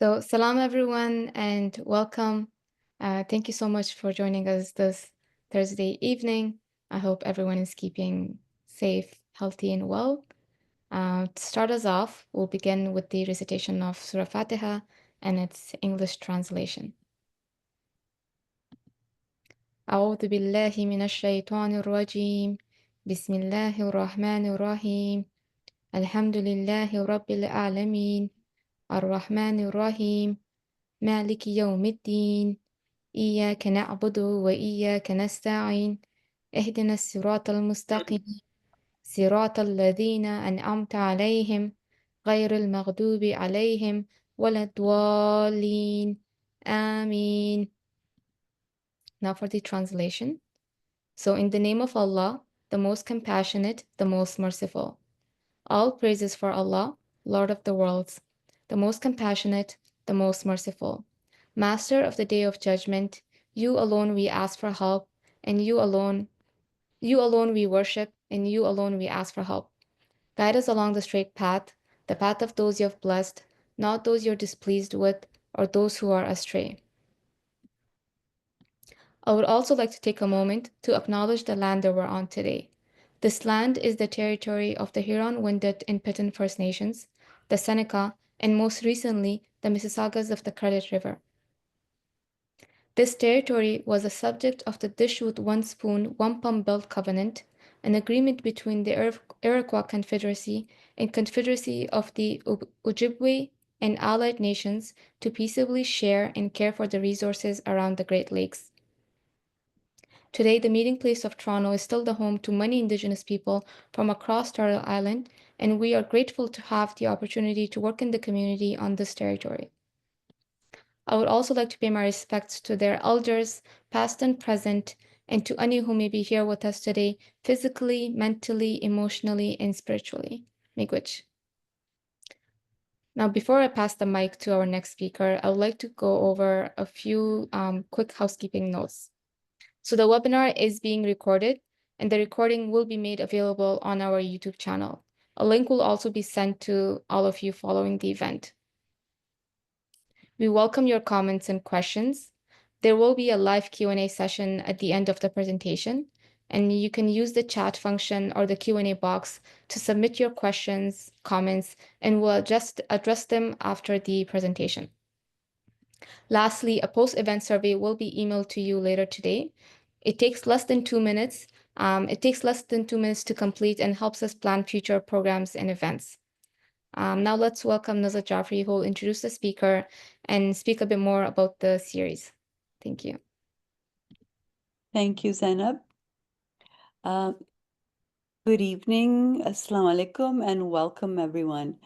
So, salam everyone and welcome. Thank you so much for joining us this Thursday evening. I hope everyone is keeping safe, healthy, and well. To start us off, we'll begin with the recitation of Surah Fatiha and its English translation. أعوذ بالله من الشيطان الرجيم بسم الله الرحمن الرحيم الحمد لله رب العالمين الرحمن الرحيم مالك يوم الدين إياك نعبد وإياك نستعين اهدنا الصراط المستقيم صراط الذين أنعمت عليهم غير المغضوب عليهم ولا الضالين آمين. Now for the translation. So in the name of Allah, the most compassionate, the most merciful. All praises for Allah, Lord of the worlds, the most compassionate, the most merciful. Master of the day of judgment, you alone we ask for help, and you alone we worship, and you alone we ask for help. Guide us along the straight path, the path of those you have blessed, not those you're displeased with, or those who are astray. I would also like to take a moment to acknowledge the land that we're on today. This land is the territory of the Huron-Wendat and Petun First Nations, the Seneca, and most recently, the Mississaugas of the Credit River. This territory was the subject of the Dish with One Spoon, One Pump Belt Covenant, an agreement between the Iroquois Confederacy and Confederacy of the Ojibwe and allied nations to peaceably share and care for the resources around the Great Lakes. Today, the meeting place of Toronto is still the home to many Indigenous people from across Turtle Island, and we are grateful to have the opportunity to work in the community on this territory. I would also like to pay my respects to their elders, past and present, and to any who may be here with us today, physically, mentally, emotionally, and spiritually. Miigwech. Now, before I pass the mic to our next speaker, I would like to go over a few quick housekeeping notes. So the webinar is being recorded, and the recording will be made available on our YouTube channel. A link will also be sent to all of you following the event. We welcome your comments and questions. There will be a live Q&A session at the end of the presentation, and you can use the chat function or the Q&A box to submit your questions, comments, and we'll just address them after the presentation. Lastly, a post-event survey will be emailed to you later today. It takes less than 2 minutes. To complete and helps us plan future programs and events. Now let's welcome Nazat Jafri, who will introduce the speaker and speak a bit more about the series. Thank you. Thank you, Zainab. Good evening, Assalamu alaikum, and welcome everyone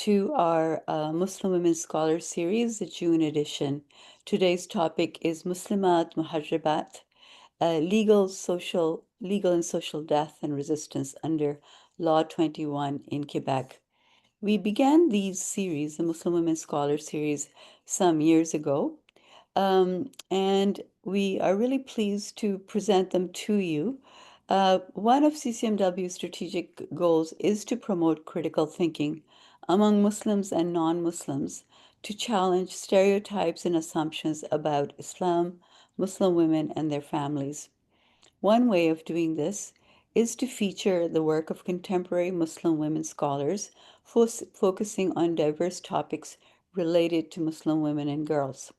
to our Muslim Women Scholars Series, the June edition. Today's topic is Muslimāt Muḥaǧabāt, legal and social death and resistance under Law 21 in Quebec. We began these series, the Muslim Women Scholars Series, some years ago, and we are really pleased to present them to you. One of CCMW's strategic goals is to promote critical thinking among Muslims and non-Muslims to challenge stereotypes and assumptions about Islam, Muslim women, and their families. One way of doing this is to feature the work of contemporary Muslim women scholars focusing on diverse topics related to Muslim women and girls.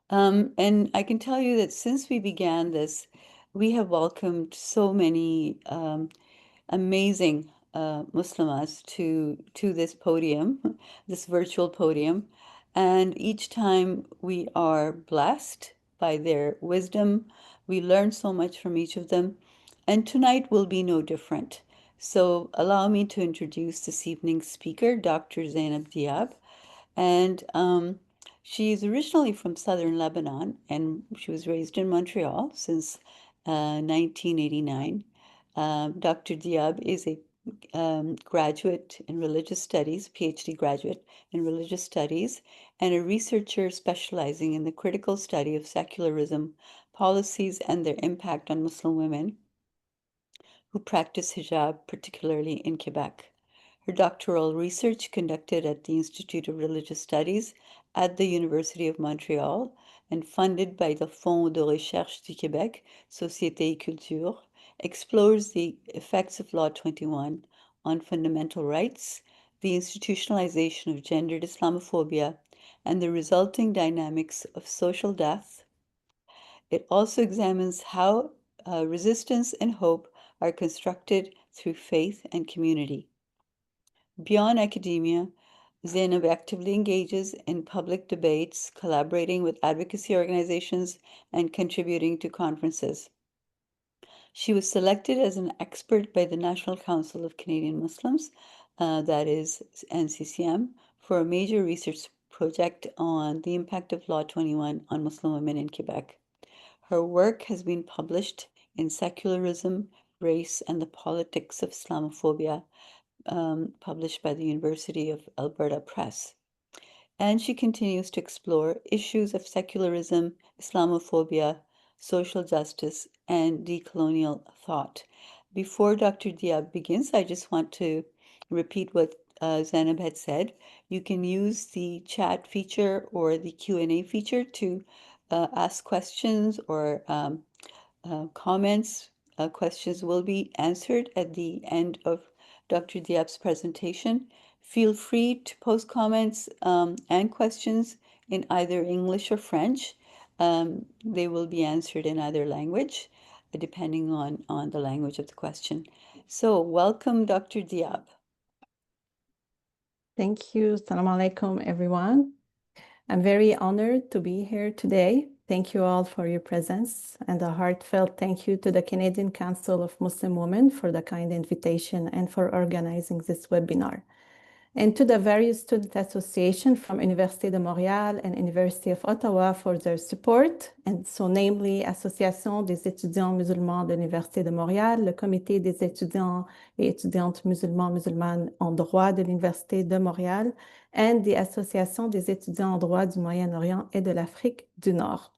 And I can tell you that since we began this, we have welcomed so many amazing Muslimas to this podium, this virtual podium. And each time we are blessed by their wisdom. We learn so much from each of them. And tonight will be no different. So allow me to introduce this evening's speaker, Dr. Zainab Diab. And she's originally from southern Lebanon, and she was raised in Montreal since 1989. Dr. Diab is a graduate in religious studies, PhD graduate in religious studies, and a researcher specializing in the critical study of secularism, policies, and their impact on Muslim women who practice hijab, particularly in Quebec. Her doctoral research conducted at the Institute of Religious Studies at the University of Montreal and funded by the Fonds de Recherche du Québec, Société et Culture, explores the effects of Law 21 on fundamental rights, the institutionalization of gendered Islamophobia, and the resulting dynamics of social death. It also examines how resistance and hope are constructed through faith and community. Beyond academia, Zainab actively engages in public debates, collaborating with advocacy organizations, and contributing to conferences. She was selected as an expert by the National Council of Canadian Muslims, that is NCCM, for a major research project on the impact of Law 21 on Muslim women in Quebec. Her work has been published in Secularism, Race, and the Politics of Islamophobia, published by the University of Alberta Press. And she continues to explore issues of secularism, Islamophobia, social justice, and decolonial thought. Before Dr. Diab begins, I just want to repeat what Zainab had said. You can use the chat feature or the Q&A feature to ask questions or comments. Questions will be answered at the end of Dr. Diab's presentation. Feel free to post comments and questions in either English or French. They will be answered in either language, depending on the language of the question. So welcome, Dr. Diab. Thank you. Assalamu alaikum, everyone. I'm very honored to be here today. Thank you all for your presence, and a heartfelt thank you to the Canadian Council of Muslim Women for the kind invitation and for organizing this webinar. And to the various student associations from Université de Montréal and University of Ottawa for their support, and so namely Association des étudiants musulmans de l'Université de Montréal, le Comité des étudiants et étudiantes musulmans musulmanes en droit de l'Université de Montréal, and the Association des étudiants en droit du Moyen-Orient et de l'Afrique du Nord.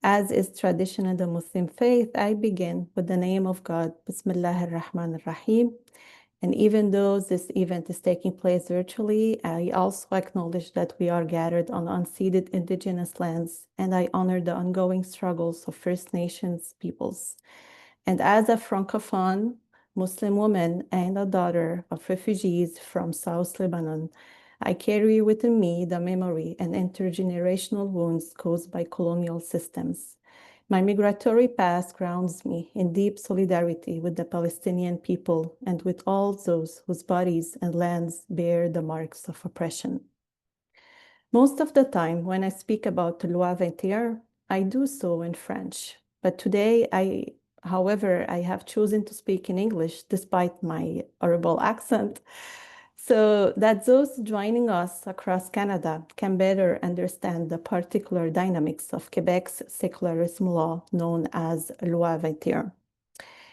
As is tradition in the Muslim faith, I begin with the name of God, Bismillah ar-Rahman ar-Rahim. And even though this event is taking place virtually, I also acknowledge that we are gathered on unceded indigenous lands, and I honor the ongoing struggles of First Nations peoples. And as a Francophone, Muslim woman and a daughter of refugees from South Lebanon, I carry within me the memory and intergenerational wounds caused by colonial systems. My migratory past grounds me in deep solidarity with the Palestinian people and with all those whose bodies and lands bear the marks of oppression. Most of the time, when I speak about Loi 21, I do so in French. But today, however, I have chosen to speak in English despite my horrible accent, so that those joining us across Canada can better understand the particular dynamics of Quebec's secularism law known as Loi 21.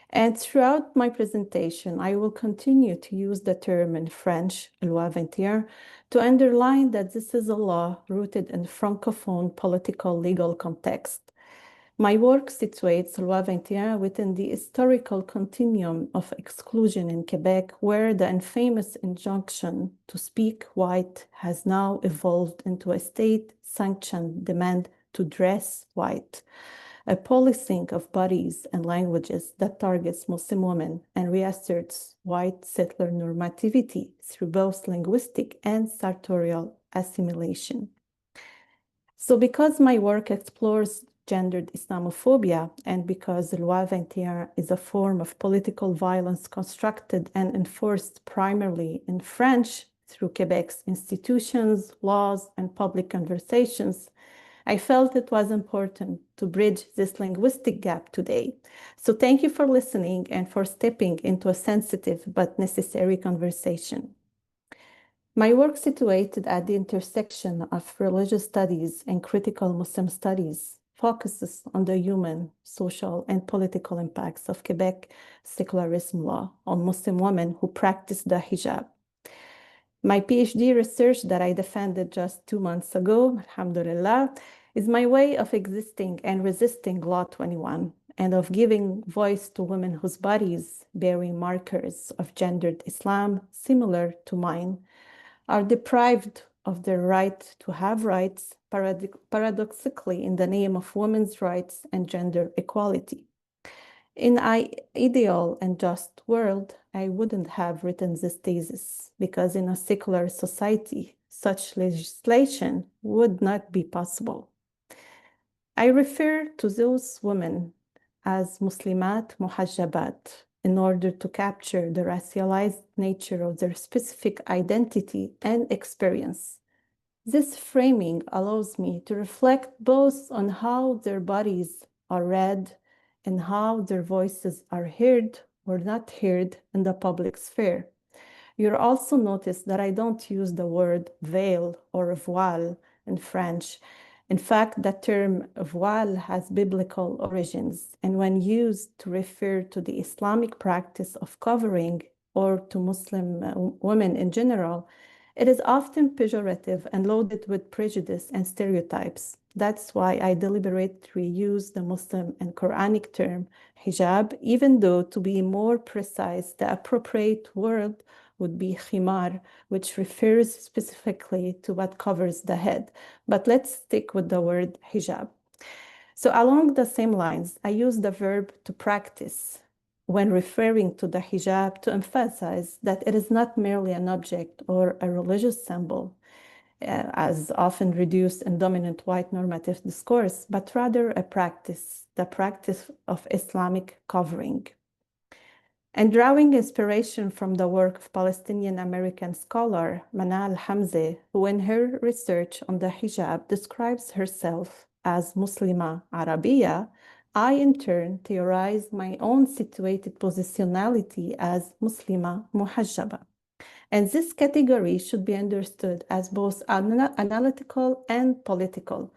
And throughout my presentation, I will continue to use the term in French, Loi 21, to underline that this is a law rooted in Francophone political legal context. My work situates Loi 21 within the historical continuum of exclusion in Quebec, where the infamous injunction to speak white has now evolved into a state-sanctioned demand to dress white, a policing of bodies and languages that targets Muslim women and reasserts white settler normativity through both linguistic and sartorial assimilation. So because my work explores gendered Islamophobia, and because Loi 21 is a form of political violence constructed and enforced primarily in French through Quebec's institutions, laws, and public conversations, I felt it was important to bridge this linguistic gap today. So thank you for listening and for stepping into a sensitive but necessary conversation. My work situated at the intersection of religious studies and critical Muslim studies focuses on the human, social, and political impacts of Quebec secularism law on Muslim women who practice the hijab. My PhD research that I defended just 2 months ago, alhamdulillah, is my way of existing and resisting Law 21 and of giving voice to women whose bodies, bearing markers of gendered Islam similar to mine, are deprived of their right to have rights, paradoxically in the name of women's rights and gender equality. In an ideal and just world, I wouldn't have written this thesis, because in a secular society, such legislation would not be possible. I refer to those women as Muslimāt Muḥađabāt in order to capture the racialized nature of their specific identity and experience. This framing allows me to reflect both on how their bodies are read and how their voices are heard or not heard in the public sphere. You'll also notice that I don't use the word veil or voile in French. In fact, the term voile has biblical origins, and when used to refer to the Islamic practice of covering or to Muslim women in general, it is often pejorative and loaded with prejudice and stereotypes. That's why I deliberately use the Muslim and Quranic term hijab, even though, to be more precise, the appropriate word would be khimar, which refers specifically to what covers the head. But let's stick with the word hijab. So along the same lines, I use the verb to practice when referring to the hijab to emphasize that it is not merely an object or a religious symbol, as often reduced in dominant white normative discourse, but rather a practice, the practice of Islamic covering. And drawing inspiration from the work of Palestinian-American scholar Manal Hamze, who in her research on the hijab describes herself as Muslima Arabiya, I in turn theorize my own situated positionality as Muslima Muḥađabāt. And this category should be understood as both analytical and political.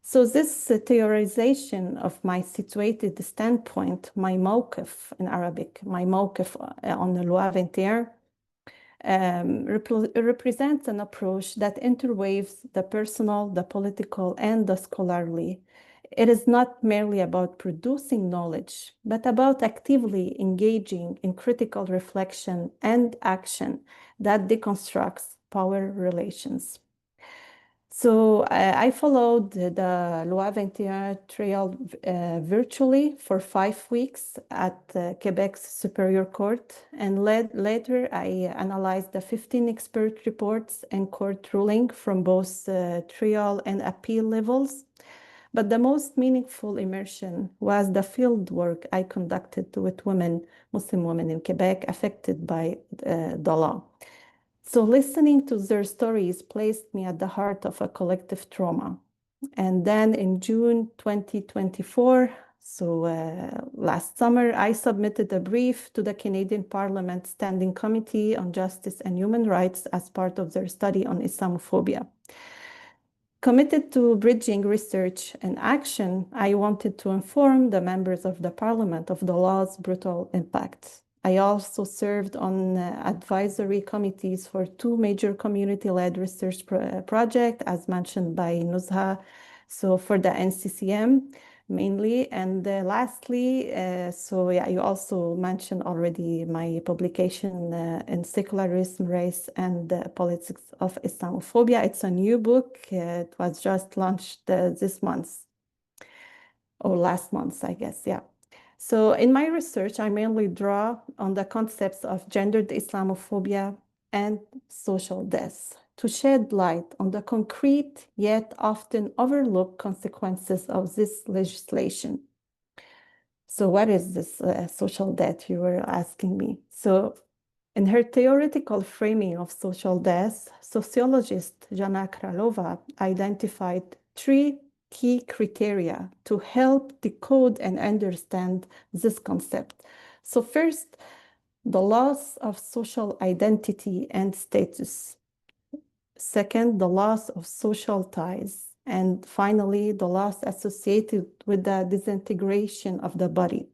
So this theorization of my situated standpoint, my mawqif in Arabic, my mawqif on the loi 21, represents an approach that interweaves the personal, the political, and the scholarly. It is not merely about producing knowledge, but about actively engaging in critical reflection and action that deconstructs power relations. So I followed the Loi 21 trial virtually for 5 weeks at Quebec's Superior Court, and later I analyzed the 15 expert reports and court ruling from both trial and appeal levels. But the most meaningful immersion was the field work I conducted with women, Muslim women in Quebec affected by the law. So listening to their stories placed me at the heart of a collective trauma. And then in June 2024, so last summer, I submitted a brief to the Canadian Parliament Standing Committee on Justice and Human Rights as part of their study on Islamophobia. Committed to bridging research and action, I wanted to inform the members of the Parliament of the law's brutal impacts. I also served on advisory committees for 2 major community-led research projects, as mentioned by Nuzha, so for the NCCM mainly. And lastly, so yeah, you also mentioned already my publication in Secularism, Race, and Politics of Islamophobia. It's a new book. It was just launched this month, or last month, I guess, yeah. So in my research, I mainly draw on the concepts of gendered Islamophobia and social death to shed light on the concrete yet often overlooked consequences of this legislation. So what is this social death, you were asking me? So in her theoretical framing of social death, sociologist Jana Kralova identified 3 key criteria to help decode and understand this concept. So first, the loss of social identity and status. Second, the loss of social ties. And finally, the loss associated with the disintegration of the body.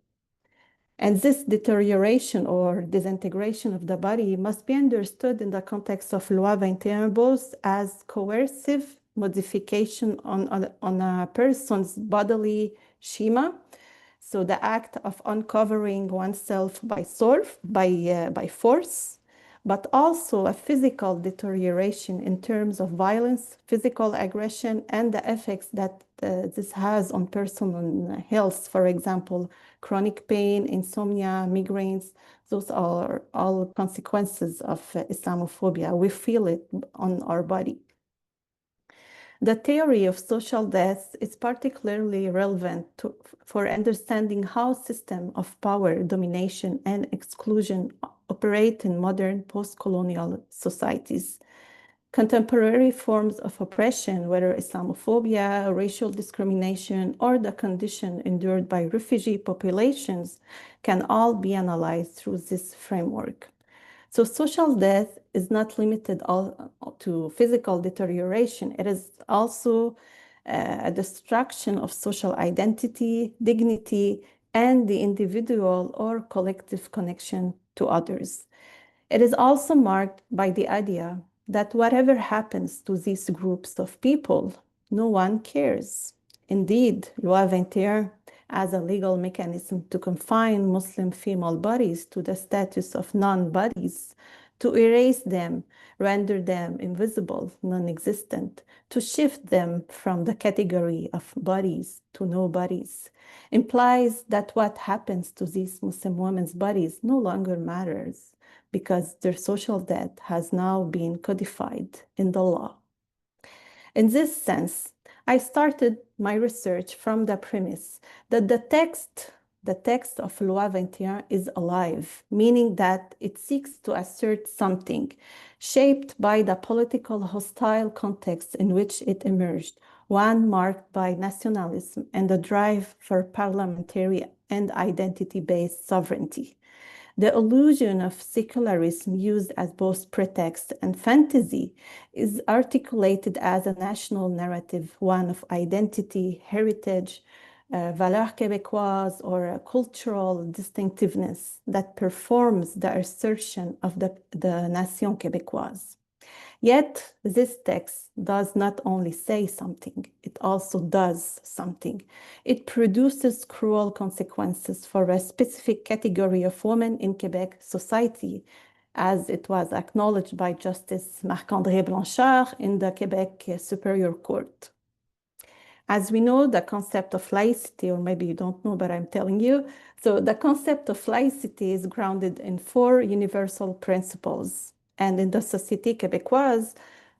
And this deterioration or disintegration of the body must be understood in the context of Loi 21, both as coercive modification on a person's bodily schema, So the act of uncovering oneself by force, but also a physical deterioration in terms of violence, physical aggression, and the effects that this has on personal health. For example, chronic pain, insomnia, migraines. Those are all consequences of Islamophobia. We feel it on our body. The theory of social death is particularly relevant for understanding how systems of power, domination, and exclusion operate in modern post-colonial societies. Contemporary forms of oppression, whether Islamophobia, racial discrimination, or the condition endured by refugee populations, can all be analyzed through this framework. So social death is not limited to physical deterioration. It is also a destruction of social identity, dignity, and the individual or collective connection to others. It is also marked by the idea that whatever happens to these groups of people, no one cares. Indeed, Loi 21, as a legal mechanism to confine Muslim female bodies to the status of non-bodies, to erase them, render them invisible, non-existent, to shift them from the category of bodies to no bodies, implies that what happens to these Muslim women's bodies no longer matters because their social death has now been codified in the law. In this sense, I started my research from the premise that the text of Loi 21 is alive, meaning that it seeks to assert something shaped by the political hostile context in which it emerged, one marked by nationalism and the drive for parliamentary and identity-based sovereignty. The illusion of secularism, used as both pretext and fantasy, is articulated as a national narrative, one of identity, heritage, valeurs québécoises, or a cultural distinctiveness that performs the assertion of the nation québécoise. Yet, this text does not only say something, it also does something. It produces cruel consequences for a specific category of women in Quebec society, as it was acknowledged by Justice Marc-André Blanchard in the Quebec Superior Court. As we know, the concept of laicity, or maybe you don't know, but I'm telling you, so the concept of laicity is grounded in 4 universal principles. And in the Société québécoise,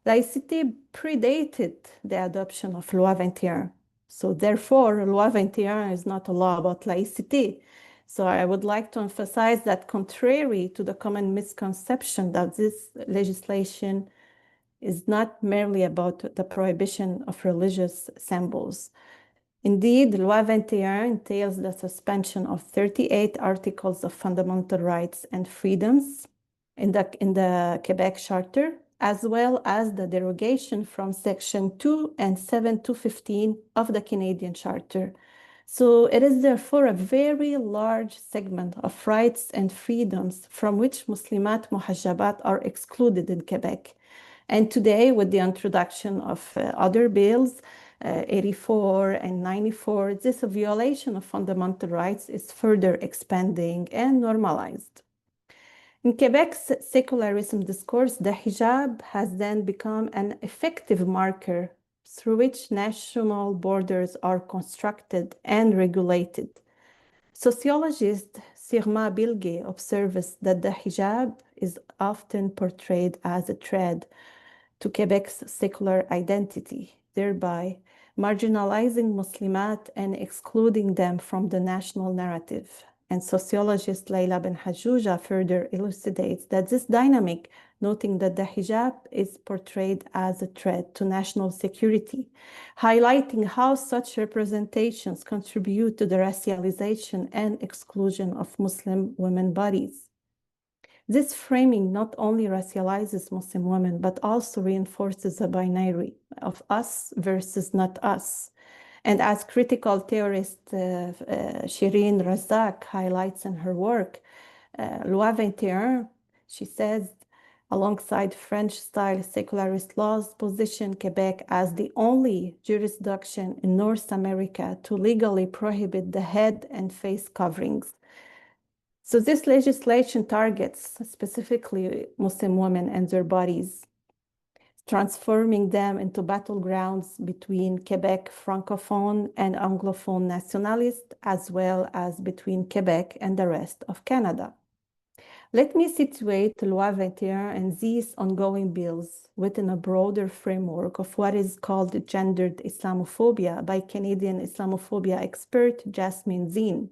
laicity predated the adoption of Loi 21. So therefore, Loi 21 is not a law about laicity. So I would like to emphasize that contrary to the common misconception that this legislation is not merely about the prohibition of religious symbols. Indeed, Loi 21 entails the suspension of 38 articles of fundamental rights and freedoms in the Quebec Charter, as well as the derogation from Section 2 and 7 to 15 of the Canadian Charter. So it is therefore a very large segment of rights and freedoms from which Muslimāt Muḥaǧabāt are excluded in Quebec. And today, with the introduction of other bills, 84 and 94, this violation of fundamental rights is further expanding and normalized. In Quebec's secularism discourse, the hijab has then become an effective marker through which national borders are constructed and regulated. Sociologist Sirma Bilge observes that the hijab is often portrayed as a threat to Quebec's secular identity, thereby marginalizing Muslimat and excluding them from the national narrative. And sociologist Leila Ben Hajouja further elucidates that this dynamic, noting that the hijab is portrayed as a threat to national security, highlighting how such representations contribute to the racialization and exclusion of Muslim women bodies. This framing not only racializes Muslim women, but also reinforces a binary of us versus not us. And as critical theorist Shireen Razak highlights in her work, Loi 21, she says, alongside French-style secularist laws, position Quebec as the only jurisdiction in North America to legally prohibit the head and face coverings. So this legislation targets specifically Muslim women and their bodies, transforming them into battlegrounds between Quebec Francophone and Anglophone nationalists, as well as between Quebec and the rest of Canada. Let me situate Loi 21 and these ongoing bills within a broader framework of what is called gendered Islamophobia by Canadian Islamophobia expert Jasmine Zine.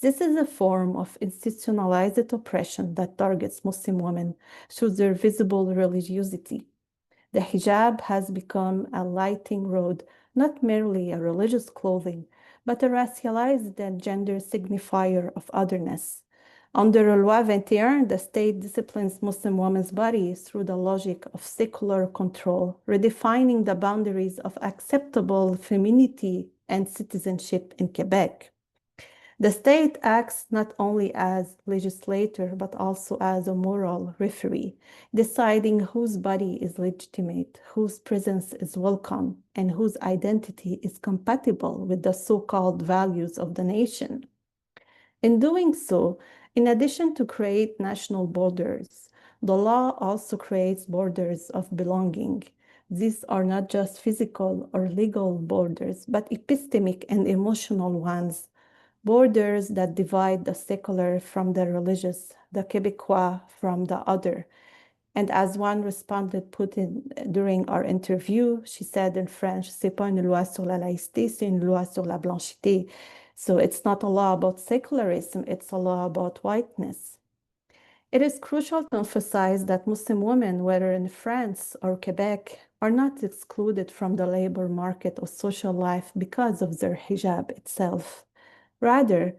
This is a form of institutionalized oppression that targets Muslim women through their visible religiosity. The hijab has become a lighting rod, not merely a religious clothing, but a racialized and gender signifier of otherness. Under Loi 21, the state disciplines Muslim women's bodies through the logic of secular control, redefining the boundaries of acceptable femininity and citizenship in Quebec. The state acts not only as legislator, but also as a moral referee, deciding whose body is legitimate, whose presence is welcome, and whose identity is compatible with the so-called values of the nation. In doing so, in addition to create national borders, the law also creates borders of belonging. These are not just physical or legal borders, but epistemic and emotional ones, borders that divide the secular from the religious, the Québécois from the other. And as one respondent put in during our interview, she said in French, "C'est pas une loi sur la laïcité, c'est une loi sur la blanchité." So it's not a law about secularism, it's a law about whiteness. It is crucial to emphasize that Muslim women, whether in France or Quebec, are not excluded from the labor market or social life because of their hijab itself. Rather,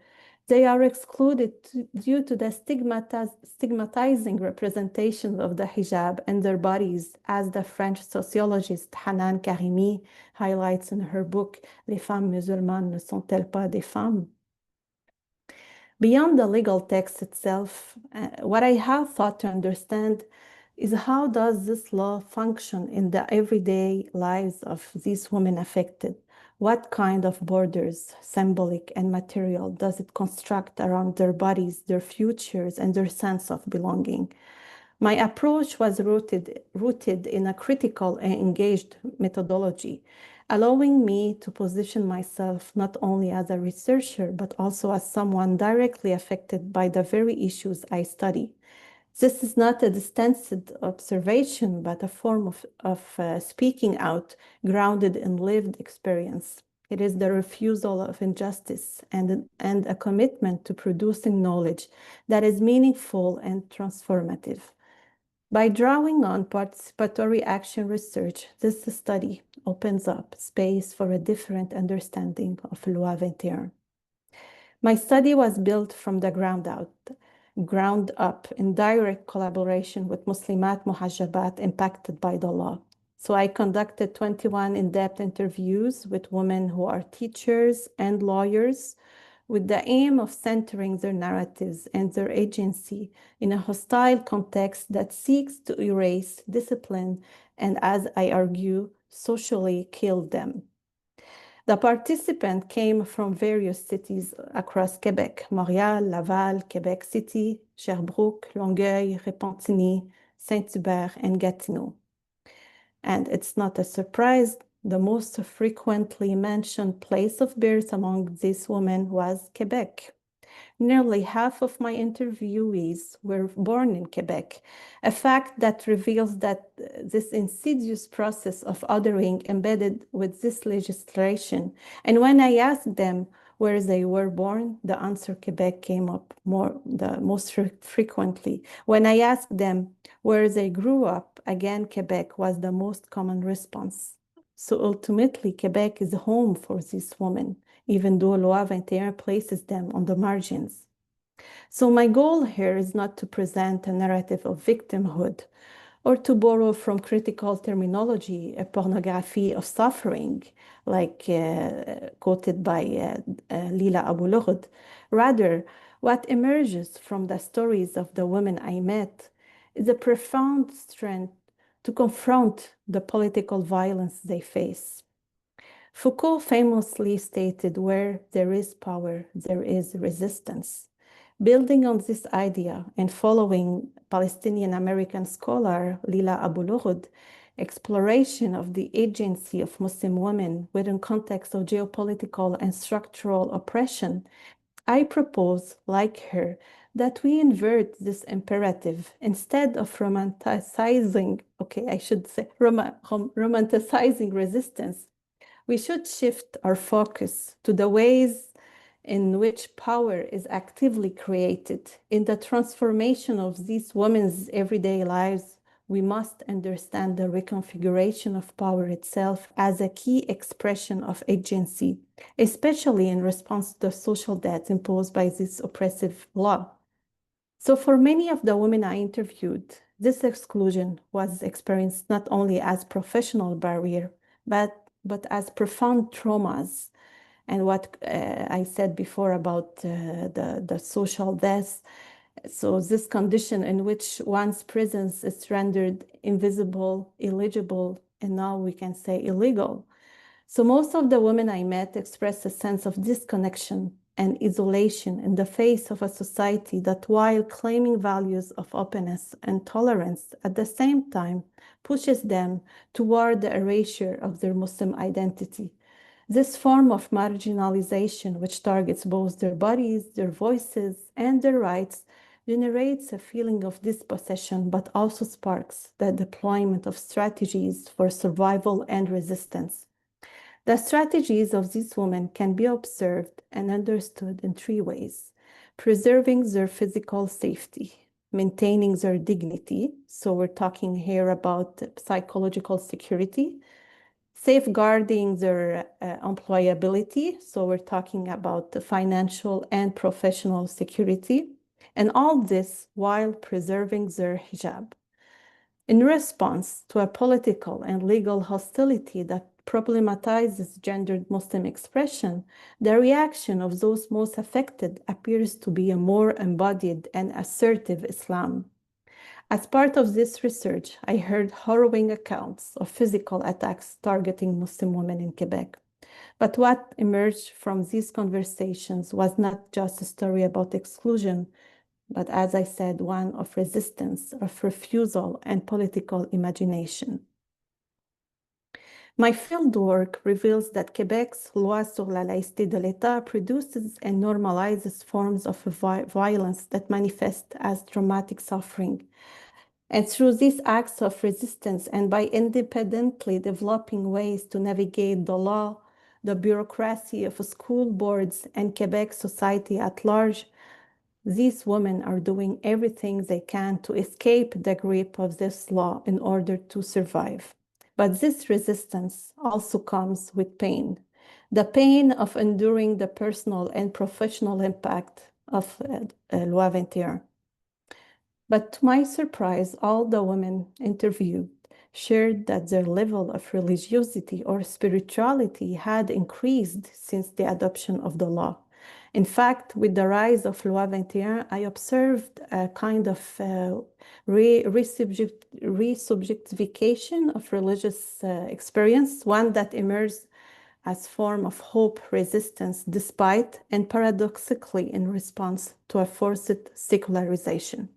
they are excluded due to the stigmatizing representation of the hijab and their bodies, as the French sociologist Hanan Karimi highlights in her book, Les femmes musulmanes ne sont-elles pas des femmes? Beyond the legal text itself, what I have thought to understand is how does this law function in the everyday lives of these women affected? What kind of borders, symbolic and material, does it construct around their bodies, their futures, and their sense of belonging? My approach was rooted in a critical and engaged methodology, allowing me to position myself not only as a researcher, but also as someone directly affected by the very issues I study. This is not a distanced observation, but a form of speaking out grounded in lived experience. It is the refusal of injustice and a commitment to producing knowledge that is meaningful and transformative. By drawing on participatory action research, this study opens up space for a different understanding of Loi 21. My study was built from the ground up in direct collaboration with Muslimāt Muḥađabāt impacted by the law. So I conducted 21 in-depth interviews with women who are teachers and lawyers with the aim of centering their narratives and their agency in a hostile context that seeks to erase discipline and, as I argue, socially kill them. The participants came from various cities across Quebec: Montréal, Laval, Quebec City, Sherbrooke, Longueuil, Repentigny, Saint-Hubert, and Gatineau. And it's not a surprise, the most frequently mentioned place of birth among these women was Quebec. Nearly half of my interviewees were born in Quebec, a fact that reveals that this insidious process of othering embedded with this legislation. And when I asked them where they were born, the answer Quebec came up most frequently. When I asked them where they grew up, again, Quebec was the most common response. So ultimately, Quebec is home for these women, even though Loi 21 places them on the margins. So my goal here is not to present a narrative of victimhood or to borrow from critical terminology a pornography of suffering, like quoted by Lila Abou-Lughd. Rather, what emerges from the stories of the women I met is a profound strength to confront the political violence they face. Foucault famously stated, "Where there is power, there is resistance." Building on this idea and following Palestinian-American scholar Lila Abou-Lughod, exploration of the agency of Muslim women within context of geopolitical and structural oppression, I propose, like her, that we invert this imperative. Instead of romanticizing, romanticizing resistance, we should shift our focus to the ways in which power is actively created. In the transformation of these women's everyday lives, we must understand the reconfiguration of power itself as a key expression of agency, especially in response to the social debt imposed by this oppressive law. So for many of the women I interviewed, this exclusion was experienced not only as professional barrier, but as profound traumas. And what I said before about the social deaths. So this condition in which one's presence is rendered invisible, illegible, and now we can say illegal. So most of the women I met expressed a sense of disconnection and isolation in the face of a society that, while claiming values of openness and tolerance, at the same time pushes them toward the erasure of their Muslim identity. This form of marginalization, which targets both their bodies, their voices, and their rights, generates a feeling of dispossession, but also sparks the deployment of strategies for survival and resistance. The strategies of these women can be observed and understood in three ways: preserving their physical safety, maintaining their dignity, so we're talking here about psychological security, safeguarding their employability, so we're talking about the financial and professional security, and all this while preserving their hijab. In response to a political and legal hostility that problematizes gendered Muslim expression, the reaction of those most affected appears to be a more embodied and assertive Islam. As part of this research, I heard harrowing accounts of physical attacks targeting Muslim women in Quebec. But what emerged from these conversations was not just a story about exclusion, but, as I said, one of resistance, of refusal, and political imagination. My fieldwork reveals that Quebec's loi sur la laïcité de l'État produces and normalizes forms of violence that manifest as traumatic suffering. And through these acts of resistance, and by independently developing ways to navigate the law, the bureaucracy of school boards, and Quebec society at large, these women are doing everything they can to escape the grip of this law in order to survive. But this resistance also comes with pain. The pain of enduring the personal and professional impact of Loi 21. But to my surprise, all the women interviewed shared that their level of religiosity or spirituality had increased since the adoption of the law. In fact, with the rise of Loi 21, I observed a kind of resubjectification of religious experience, one that emerged as form of hope, resistance, despite, and paradoxically in response to a forced secularization.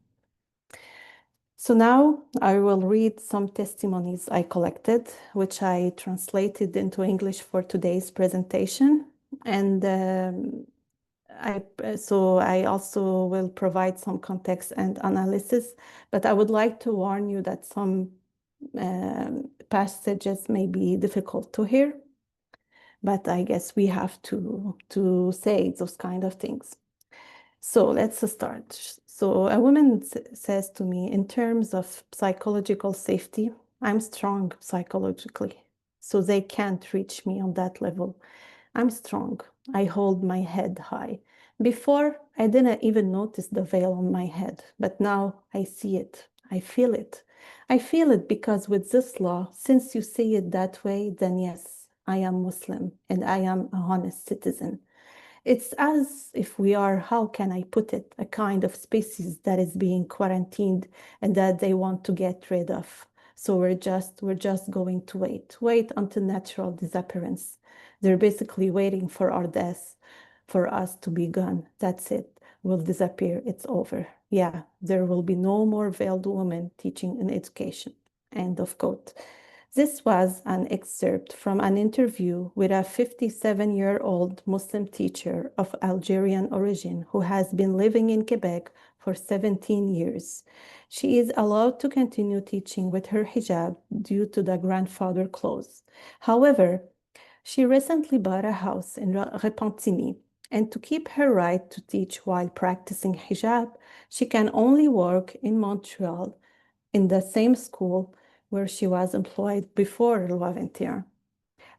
So now I will read some testimonies I collected, which I translated into English for today's presentation. And I also will provide some context and analysis, but I would like to warn you that some passages may be difficult to hear, but I guess we have to say those kind of things. So let's start. So a woman says to me, in terms of psychological safety, I'm strong psychologically, so they can't reach me on that level. I'm strong. I hold my head high. Before, I didn't even notice the veil on my head, but now I see it. I feel it. I feel it because with this law, since you see it that way, then yes, I am Muslim and I am a honest citizen. It's as if we are, how can I put it, a kind of species that is being quarantined and that they want to get rid of. So we're just going to wait until natural disappearance. They're basically waiting for our death, for us to be gone. That's it. We'll disappear. It's over. Yeah, there will be no more veiled women teaching in education. End of quote. This was an excerpt from an interview with a 57-year-old Muslim teacher of Algerian origin who has been living in Quebec for 17 years. She is allowed to continue teaching with her hijab due to the grandfather clause. However, she recently bought a house in Repentigny, and to keep her right to teach while practicing hijab, she can only work in Montreal in the same school where she was employed before Loi 21.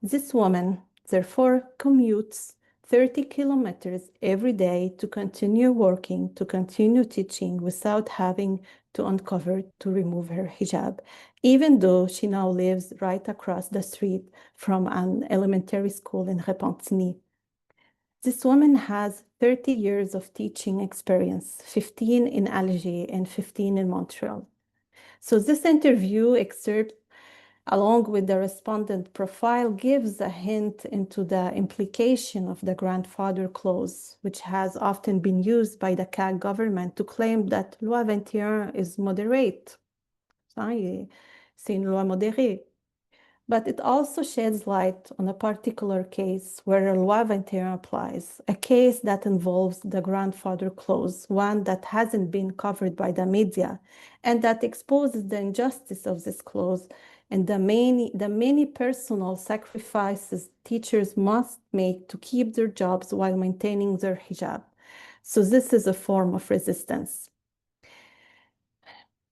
This woman, therefore, commutes 30 kilometers every day to continue working, to continue teaching without having to uncover to remove her hijab, even though she now lives right across the street from an elementary school in Repentigny. This woman has 30 years of teaching experience, 15 in Alger and 15 in Montreal. So this interview excerpt, along with the respondent profile, gives a hint into the implication of the grandfather clause, which has often been used by the CAG government to claim that Loi 21 is moderate. C'est une loi modérée. But it also sheds light on a particular case where Loi 21 applies, a case that involves the grandfather clause, one that hasn't been covered by the media, and that exposes the injustice of this clause and the many personal sacrifices teachers must make to keep their jobs while maintaining their hijab. So this is a form of resistance.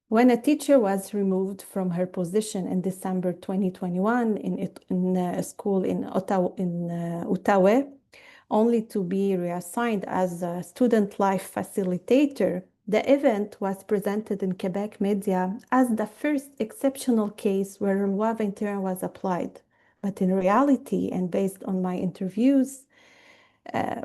When a teacher was removed from her position in December 2021 in a school in Ottawa, only to be reassigned as a student life facilitator, the event was presented in Quebec media as the first exceptional case where Loi 21 was applied. But in reality, and based on my interviews,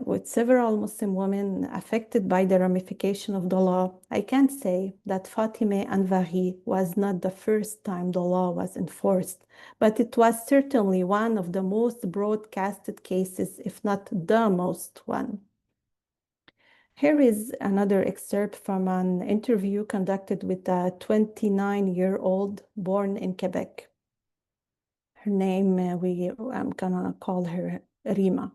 with several Muslim women affected by the ramification of the law, I can say that Fatimeh Anvari was not the first time the law was enforced, but it was certainly one of the most broadcasted cases, if not the most one. Here is another excerpt from an interview conducted with a 29-year-old born in Quebec. Her name, I'm gonna call her Rima.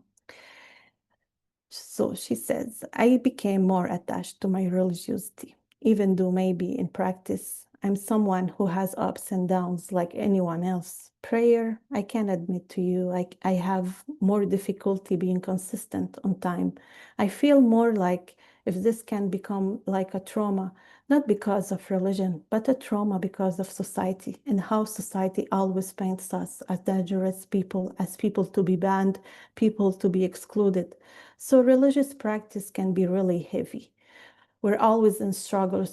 So she says, I became more attached to my religiosity, even though maybe in practice, I'm someone who has ups and downs like anyone else. Prayer, I can admit to you, I have more difficulty being consistent on time. I feel more like if this can become like a trauma, not because of religion, but a trauma because of society and how society always paints us as dangerous people, as people to be banned, people to be excluded. So religious practice can be really heavy. We're always in struggle.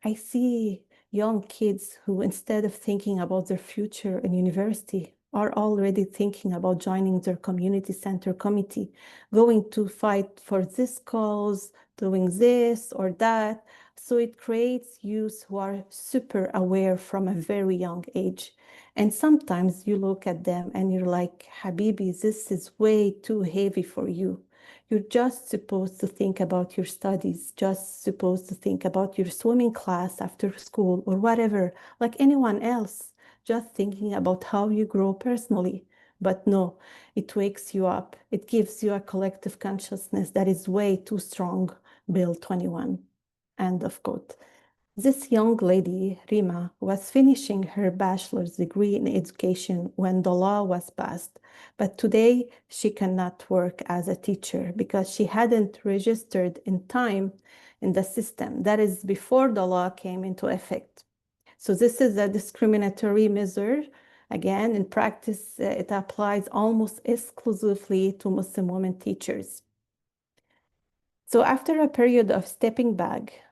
I see young kids who, instead of thinking about their future in university, are already thinking about joining their community center committee, going to fight for this cause, doing this or that. So it creates youth who are super aware from a very young age. And sometimes you look at them and you're like, Habibi, this is way too heavy for you. You're just supposed to think about your studies, just supposed to think about your swimming class after school or whatever, like anyone else, just thinking about how you grow personally. But no, it wakes you up. It gives you a collective consciousness that is way too strong. Bill 21. End of quote. This young lady, Rima, was finishing her bachelor's degree in education when the law was passed. But today, she cannot work as a teacher because she hadn't registered in time in the system. That is before the law came into effect. So this is a discriminatory measure. Again, in practice, it applies almost exclusively to Muslim women teachers. So after a period of stepping back,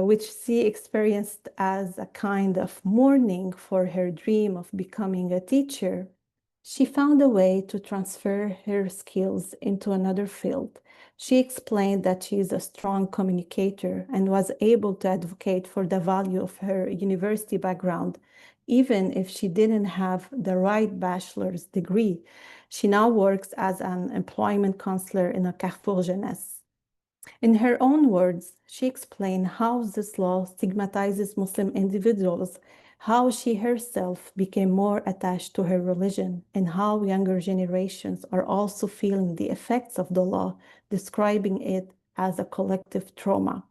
which she experienced as a kind of mourning for her dream of becoming a teacher, She found a way to transfer her skills into another field. She explained that she is a strong communicator and was able to advocate for the value of her university background, even if she didn't have the right bachelor's degree. She now works as an employment counselor in a Carrefour Jeunesse. In her own words, she explained how this law stigmatizes Muslim individuals, how she herself became more attached to her religion, and how younger generations are also feeling the effects of the law, describing it as a collective trauma.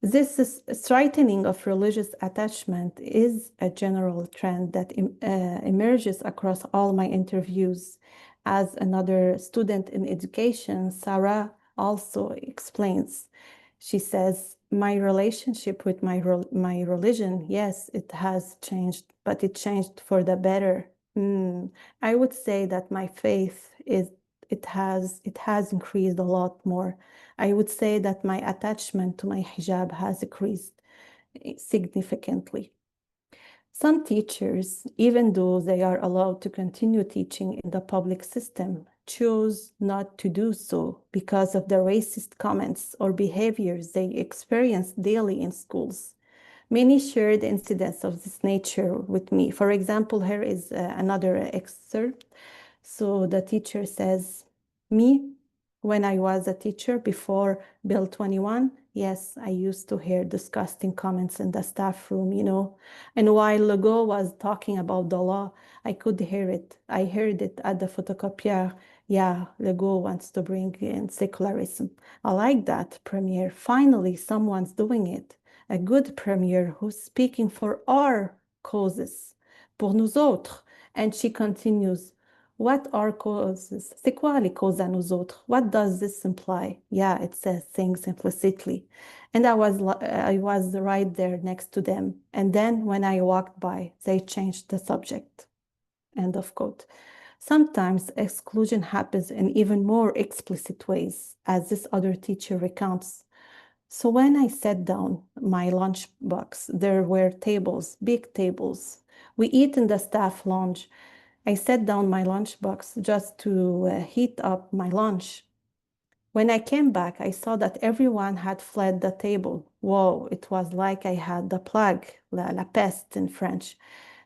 This strengthening of religious attachment is a general trend that emerges across all my interviews. As another student in education, Sarah also explains. She says, my relationship with my religion, yes, it has changed, but it changed for the better. I would say that my faith it has increased a lot more. I would say that my attachment to my hijab has increased significantly. Some teachers, even though they are allowed to continue teaching in the public system, chose not to do so because of the racist comments or behaviors they experience daily in schools. Many shared incidents of this nature with me. For example, here is another excerpt. So the teacher says, me, when I was a teacher before Bill 21, yes, I used to hear disgusting comments in the staff room, And while Legault was talking about the law, I could hear it. I heard it at the photocopier. Yeah, Legault wants to bring in secularism. I like that, Premier. Finally, someone's doing it. A good Premier who's speaking for our causes, pour nous autres. And she continues, what are causes? C'est quoi les causes à nous autres? What does this imply? Yeah, it says things implicitly. And I was right there next to them. And then when I walked by, they changed the subject. End of quote. Sometimes exclusion happens in even more explicit ways, as this other teacher recounts. So when I set down my lunch box, there were tables, big tables. We eat in the staff lounge. I set down my lunchbox just to heat up my lunch. When I came back, I saw that everyone had fled the table. Whoa, it was like I had the plague, la peste in French.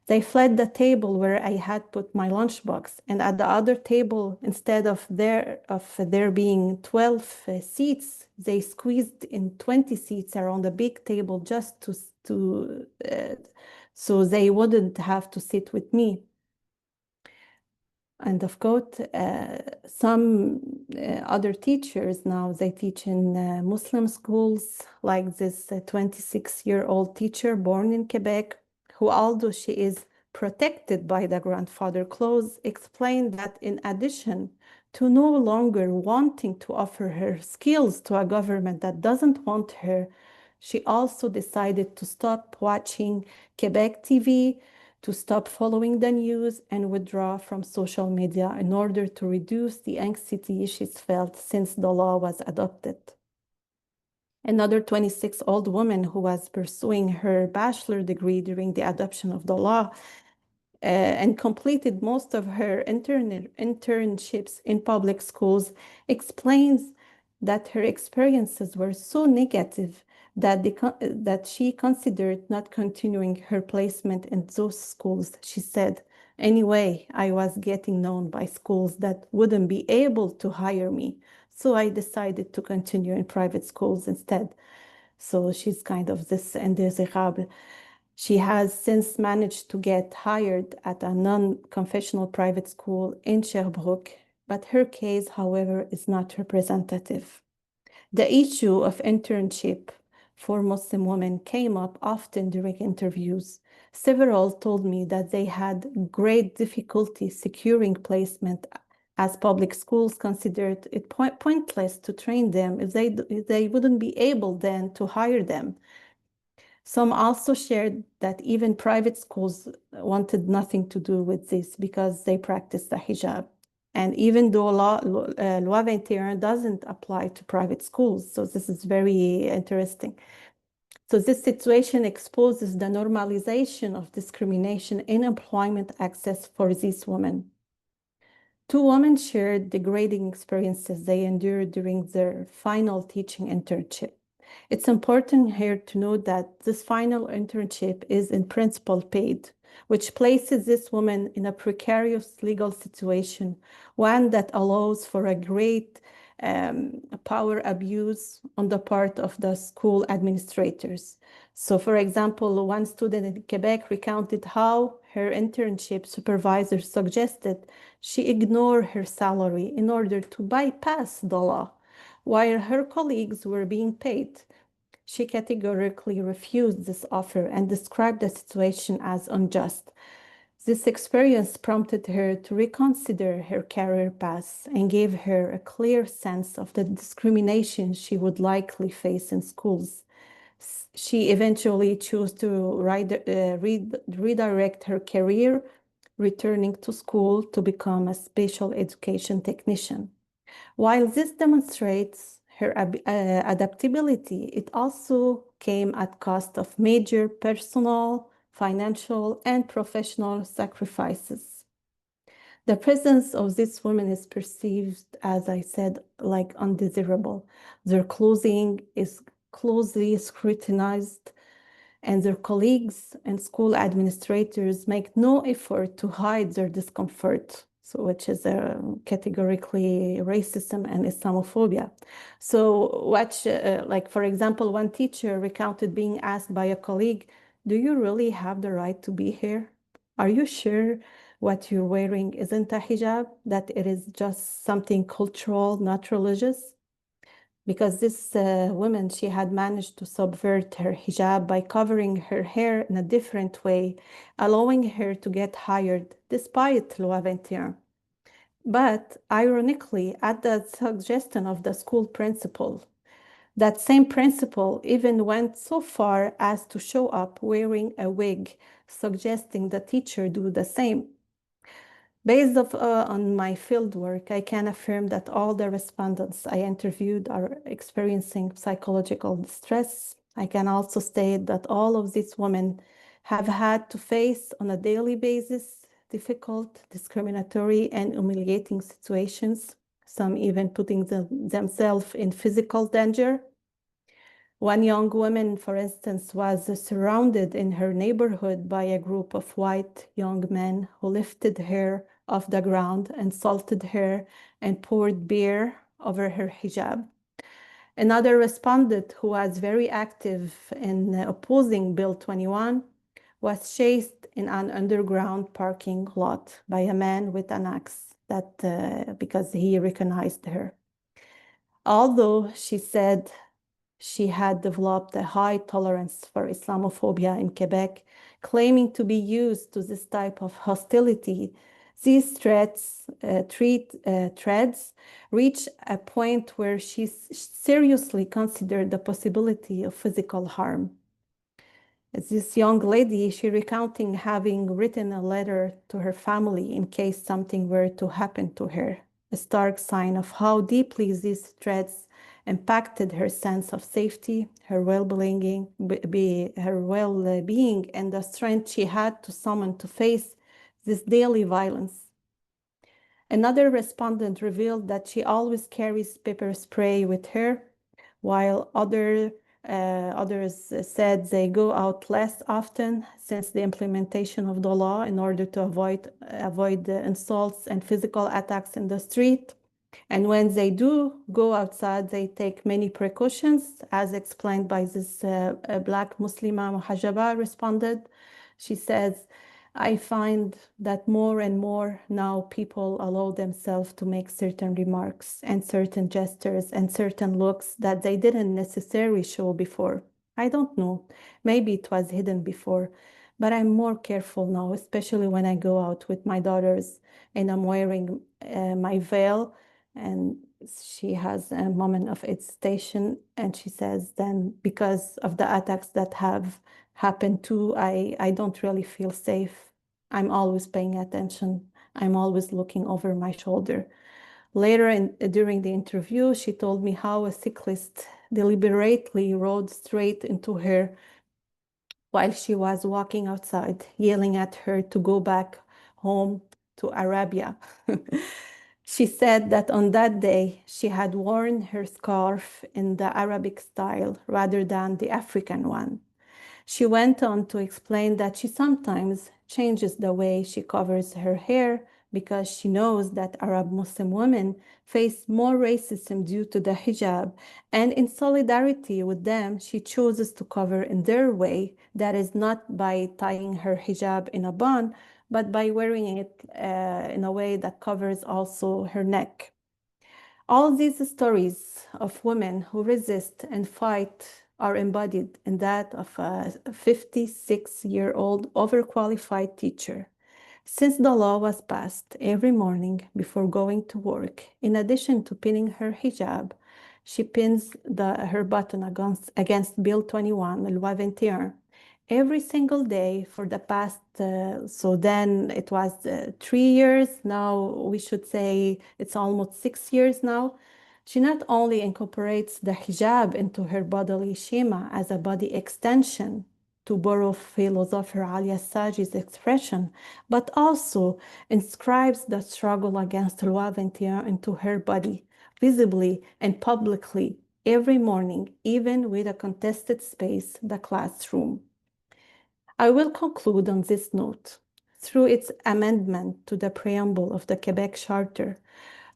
They fled the table where I had put my lunchbox, and at the other table, instead of there being 12 seats, they squeezed in 20 seats around the big table just so they wouldn't have to sit with me. End of quote. Some other teachers now, they teach in Muslim schools, like this 26-year-old teacher born in Quebec, who, although she is protected by the grandfather clause, explained that in addition to no longer wanting to offer her skills to a government that doesn't want her, she also decided to stop watching Quebec TV, to stop following the news, and withdraw from social media in order to reduce the anxiety she's felt since the law was adopted. Another 26-year-old woman who was pursuing her bachelor degree during the adoption of the law and completed most of her internships in public schools explains that her experiences were so negative that she considered not continuing her placement in those schools. She said, anyway, I was getting known by schools that wouldn't be able to hire me, so I decided to continue in private schools instead. So she's kind of this indésirable. She has since managed to get hired at a non-confessional private school in Sherbrooke, but her case, however, is not representative. The issue of internship for Muslim women came up often during interviews. Several told me that they had great difficulty securing placement, as public schools considered it pointless to train them if they wouldn't be able then to hire them. Some also shared that even private schools wanted nothing to do with this because they practice the hijab. And even though Loi 21 doesn't apply to private schools, so this is very interesting. So this situation exposes the normalization of discrimination in employment access for these women. Two women shared degrading experiences they endured during their final teaching internship. It's important here to note that this final internship is in principle paid, which places this woman in a precarious legal situation, one that allows for a great power abuse on the part of the school administrators. So, for example, one student in Quebec recounted how her internship supervisor suggested she ignore her salary in order to bypass the law. While her colleagues were being paid, she categorically refused this offer and described the situation as unjust. This experience prompted her to reconsider her career path and gave her a clear sense of the discrimination she would likely face in schools. She eventually chose to redirect her career, returning to school to become a special education technician. While this demonstrates her adaptability, it also came at cost of major personal, financial, and professional sacrifices. The presence of these women is perceived, as I said, like undesirable. Their clothing is closely scrutinized, and their colleagues and school administrators make no effort to hide their discomfort, so which is categorically racism and Islamophobia. So like for example, one teacher recounted being asked by a colleague, "Do you really have the right to be here? Are you sure what you're wearing isn't a hijab, that it is just something cultural, not religious?" Because this woman, she had managed to subvert her hijab by covering her hair in a different way, allowing her to get hired despite loi 21. But ironically, at the suggestion of the school principal, that same principal even went so far as to show up wearing a wig, suggesting the teacher do the same. Based on my fieldwork, I can affirm that all the respondents I interviewed are experiencing psychological distress. I can also state that all of these women have had to face on a daily basis difficult, discriminatory, and humiliating situations, some even putting themselves in physical danger. One young woman, for instance, was surrounded in her neighborhood by a group of white young men who lifted her off the ground, insulted her, and poured beer over her hijab. Another respondent, who was very active in opposing Bill 21, was chased in an underground parking lot by a man with an axe because he recognized her. Although she said she had developed a high tolerance for Islamophobia in Quebec, claiming to be used to this type of hostility, these threats reached a point where she seriously considered the possibility of physical harm. This young lady, she recounting having written a letter to her family in case something were to happen to her, a stark sign of how deeply these threats impacted her sense of safety, her well-being, and the strength she had to summon to face this daily violence. Another respondent revealed that she always carries pepper spray with her, while others said they go out less often since the implementation of the law in order to avoid the insults and physical attacks in the street. And when they do go outside, they take many precautions, as explained by this Black Muslimāt Muḥaǧabāt responded. She says, "I find that more and more now people allow themselves to make certain remarks and certain gestures and certain looks that they didn't necessarily show before. I don't know, maybe it was hidden before, but I'm more careful now, especially when I go out with my daughters and I'm wearing my veil." And she has a moment of hesitation, and she says, "Then because of the attacks that have happened too, I don't really feel safe. I'm always paying attention. I'm always looking over my shoulder." Later during the interview, she told me how a cyclist deliberately rode straight into her while she was walking outside, yelling at her to go back home to Arabia. She said that on that day she had worn her scarf in the Arabic style rather than the African one. She went on to explain that she sometimes changes the way she covers her hair because she knows that Arab Muslim women face more racism due to the hijab, and in solidarity with them, she chooses to cover in their way, that is not by tying her hijab in a bun, but by wearing it in a way that covers also her neck. All these stories of women who resist and fight are embodied in that of a 56-year-old overqualified teacher. Since the law was passed, every morning before going to work, in addition to pinning her hijab, she pins her button against Bill 21, Loi 21, every single day for the past, so then it was 3 years, now we should say it's almost 6 years now. She not only incorporates the hijab into her bodily schema as a body extension, to borrow philosopher Ali Saji's expression, but also inscribes the struggle against Loi 21 into her body, visibly and publicly, every morning, even with a contested space, the classroom. I will conclude on this note. Through its amendment to the preamble of the Quebec Charter,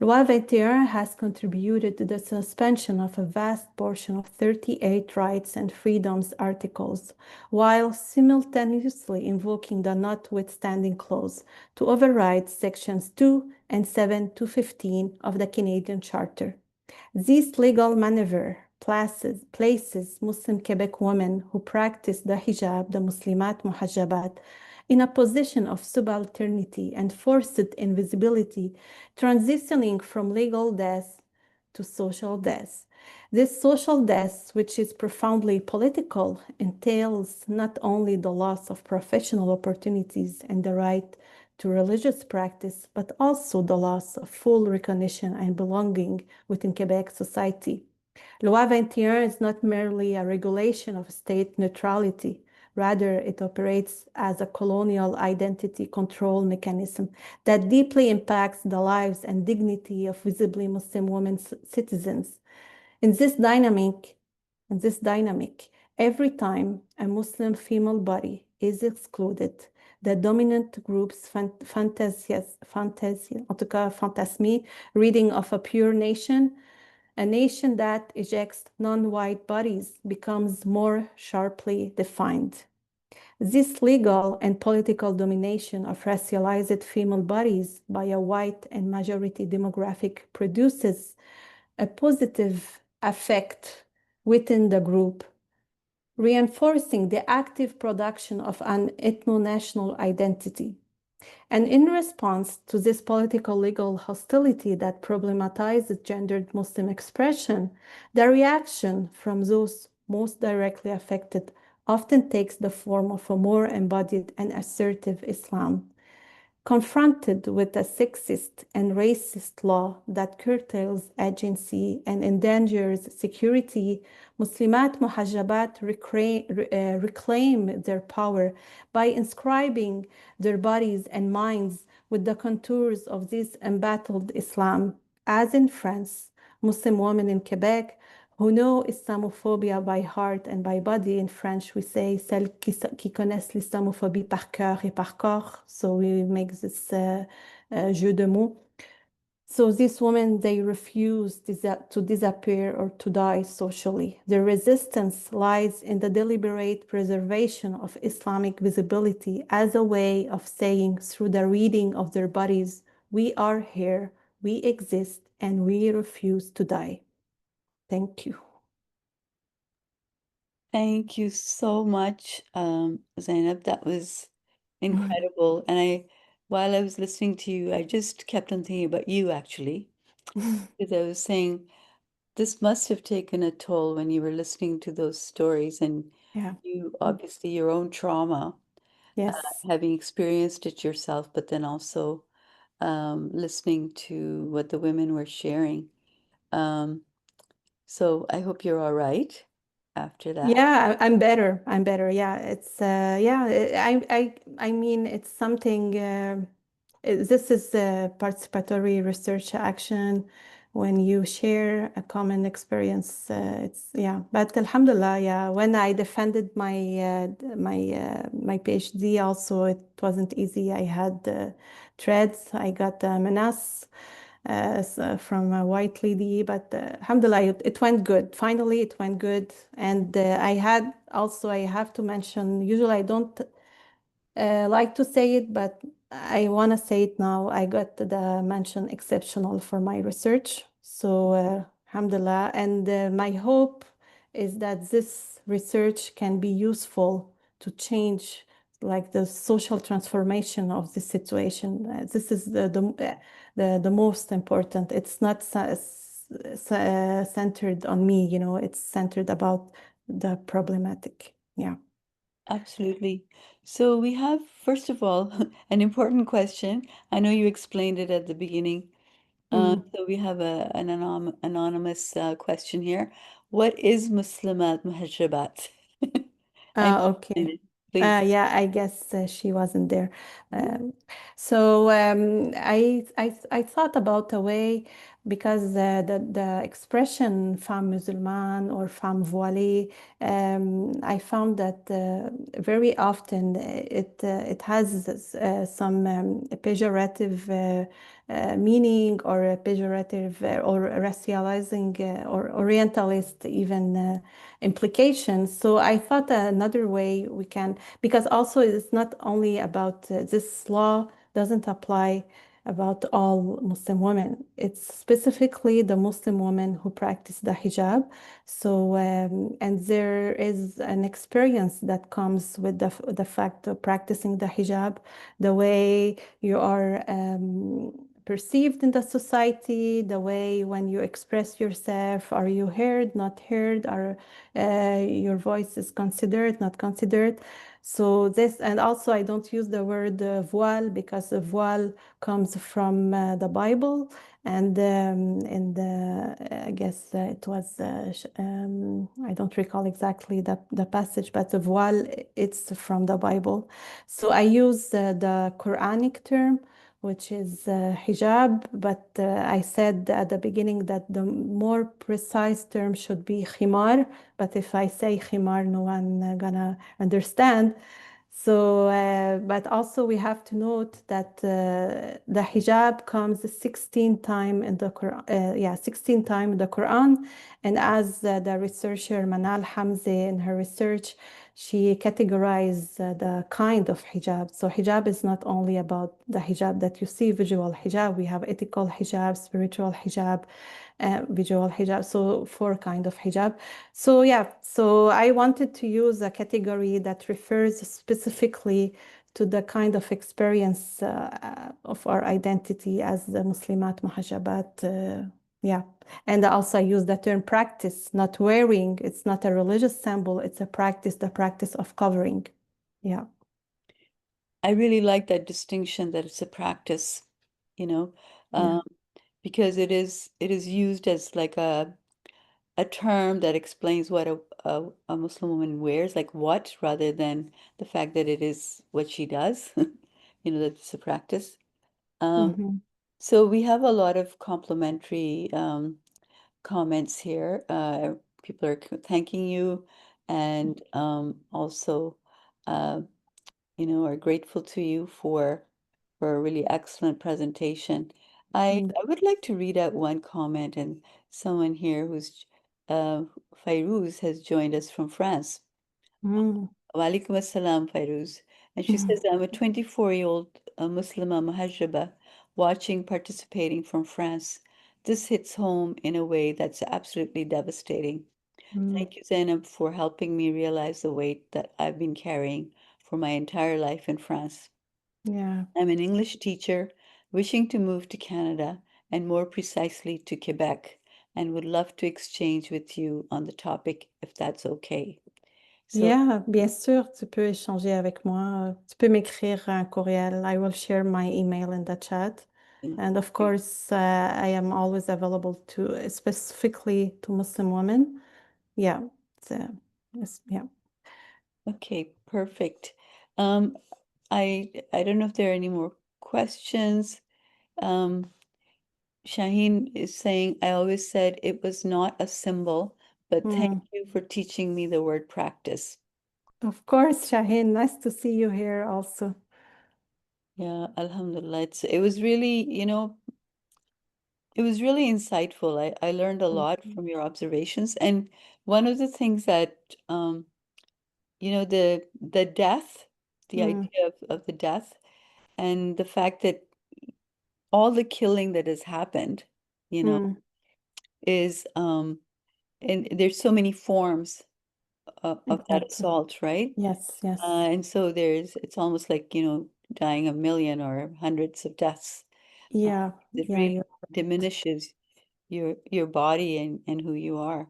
Loi 21 has contributed to the suspension of a vast portion of 38 rights and freedoms articles, while simultaneously invoking the notwithstanding clause to override sections 2 and 7 to 15 of the Canadian Charter. This legal maneuver places Muslim Quebec women who practice the hijab, the Muslimāt Muḥađabāt, in a position of subalternity and forced invisibility, transitioning from legal death to social death. This social death, which is profoundly political, entails not only the loss of professional opportunities and the right to religious practice, but also the loss of full recognition and belonging within Quebec society. Loi 21 is not merely a regulation of state neutrality. Rather, it operates as a colonial identity control mechanism that deeply impacts the lives and dignity of visibly Muslim women citizens. In this dynamic, every time a Muslim female body is excluded, the dominant group's fantasme reading of a pure nation, a nation that ejects non-white bodies, becomes more sharply defined. This legal and political domination of racialized female bodies by a white and majority demographic produces a positive effect within the group, reinforcing the active production of an ethno-national identity. And in response to this political legal hostility that problematizes gendered Muslim expression, the reaction from those most directly affected often takes the form of a more embodied and assertive Islam. Confronted with a sexist and racist law that curtails agency and endangers security, Muslimāt Muḥađabāt reclaim their power by inscribing their bodies and minds with the contours of this embattled Islam. As in France, Muslim women in Quebec who know Islamophobia by heart and by body. In French, we say celles qui connaissent l'islamophobie par cœur et par corps. So we make this jeu de mots. So these women, they refuse to disappear or to die socially. Their resistance lies in the deliberate preservation of Islamic visibility as a way of saying through the reading of their bodies, we are here, we exist, and we refuse to die. Thank you. Thank you so much, Zainab. That was incredible. And while I was listening to you, I just kept on thinking about you, actually, because I was saying this must have taken a toll when you were listening to those stories, and Yeah. you obviously your own trauma, Yes. having experienced it yourself, but then also listening to what the women were sharing. So I hope you're all right after that. Yeah, I'm better. I'm better. Yeah, it's yeah. I mean, it's something. This is a participatory research action. When you share a common experience, it's yeah. But Alhamdulillah, yeah. When I defended my PhD, also it wasn't easy. I had threats. I got menace from a white lady, but alhamdulillah, it went good. Finally, it went good. And I have to mention, usually I don't like to say it, but I want to say it now. I got the mention exceptional for my research. So, alhamdulillah. And my hope is that this research can be useful to change like the social transformation of this situation. This is the most important. It's not centered on me, it's centered about the problematic. Yeah. Absolutely. So we have, first of all, an important question. I know you explained it at the beginning. So we have an anonymous question here. What is Muslimāt Muḥaǧabāt? I know, Okay. please. Yeah, I guess she wasn't there. Yeah. So I thought about a way because the expression femme musulmane or femme voilée, I found that very often it has some pejorative meaning or a pejorative or racializing or orientalist even implications. So I thought another way we can, because also it's not only about this law doesn't apply about all Muslim women. It's specifically the Muslim women who practice the hijab. So, and there is an experience that comes with the fact of practicing the hijab, the way you are perceived in the society, the way when you express yourself, are you heard, not heard, are your voice is considered, not considered. So this, and also I don't use the word voile because the voile comes from the Bible. And in the, I guess it was, I don't recall exactly the passage, but the voile, it's from the Bible. So I use the Quranic term, which is hijab, but I said at the beginning that the more precise term should be khimar, but if I say khimar, no one gonna understand. So, but also we have to note that the hijab comes 16 times in the Quran, 16 times in the Quran. And as the researcher Manal Hamze in her research, she categorized the kind of hijab. So hijab is not only about the hijab that you see, visual hijab. We have ethical hijab, spiritual hijab, visual hijab. So four kind of hijab. So yeah, so I wanted to use a category that refers specifically to the kind of experience of our identity as the Muslimāt Muḥaǧabāt. Yeah, and also I use the term practice, not wearing. It's not a religious symbol. It's a practice, the practice of covering. Yeah. I really like that distinction that it's a practice, you know, Yeah. because it is used as like a term that explains what a Muslim woman wears, like what, rather than the fact that it is what she does, that it's a practice. Mhm. So we have a lot of complimentary comments here. People are thanking you and also, uh, are grateful to you for a really excellent presentation. I Mm. I would like to read out one comment, and someone here who's Fairouz has joined us from France. Mm. Walaikum assalam, Fairouz. And she says, I'm a 24-year-old Muslima Muhajjaba participating from France. This hits home in a way that's absolutely devastating. Mm. Thank you, Zainab, for helping me realize the weight that I've been carrying for my entire life in France. Yeah. I'm an English teacher wishing to move to Canada and more precisely to Quebec, and would love to exchange with you on the topic if that's okay. So, Yeah, bien sûr, tu peux échanger avec moi. Tu peux m'écrire un courriel. I will share my email in the chat. And of course, I am always available to specifically to Muslim women. Yeah, yeah. Okay, perfect. I don't know if there are any more questions. Shaheen is saying, I always said it was not a symbol, but thank you for teaching me the word practice. Of course, Shaheen, nice to see you here also. Yeah, Alhamdulillah. It was really, it was really insightful. I learned a lot from your observations. And one of the things that, the death, the idea of the death, and the fact that all the killing that has happened, is and there's so many forms of that Exactly. assault, right? Yes, yes. And so it's almost like, dying a million or hundreds of deaths. Yeah, It yeah, really you're diminishes your body and who you are.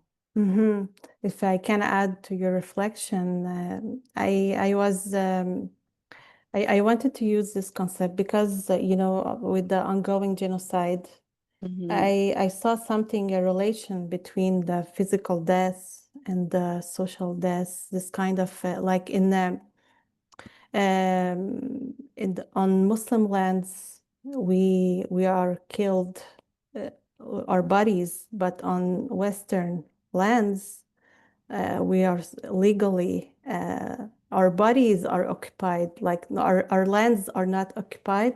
If I can add to your reflection, I wanted to use this concept because with the ongoing genocide, Hmm. I saw something, a relation between the physical death and the social death. This kind of like on Muslim lands, we are killed, uh, our bodies, but on Western lands, we are legally, our bodies are occupied, like our lands are not occupied.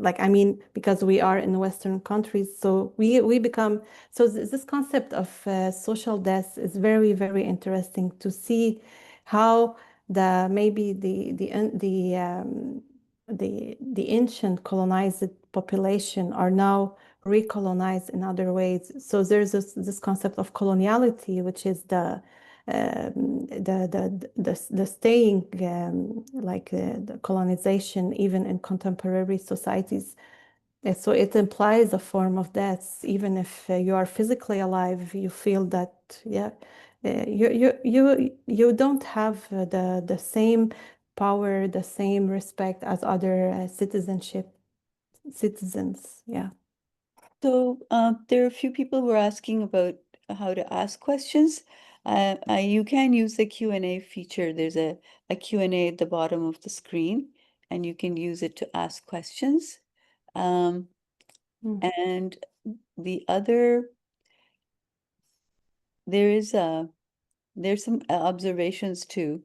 Like, I mean, because we are in Western countries, so we become, so this concept of social death is very, very interesting to see how maybe the ancient colonized population are now recolonized in other ways. So there's this concept of coloniality, which is the staying like the colonization even in contemporary societies. So it implies a form of death. Even if you are physically alive, you feel that, yeah, you don't have the same power, the same respect as other citizens. Yeah. So there are a few people who are asking about how to ask questions. You can use the Q&A feature. There's a Q&A at the bottom of the screen, and you can use it to ask questions. Um, Mm. and the other, there's some observations too.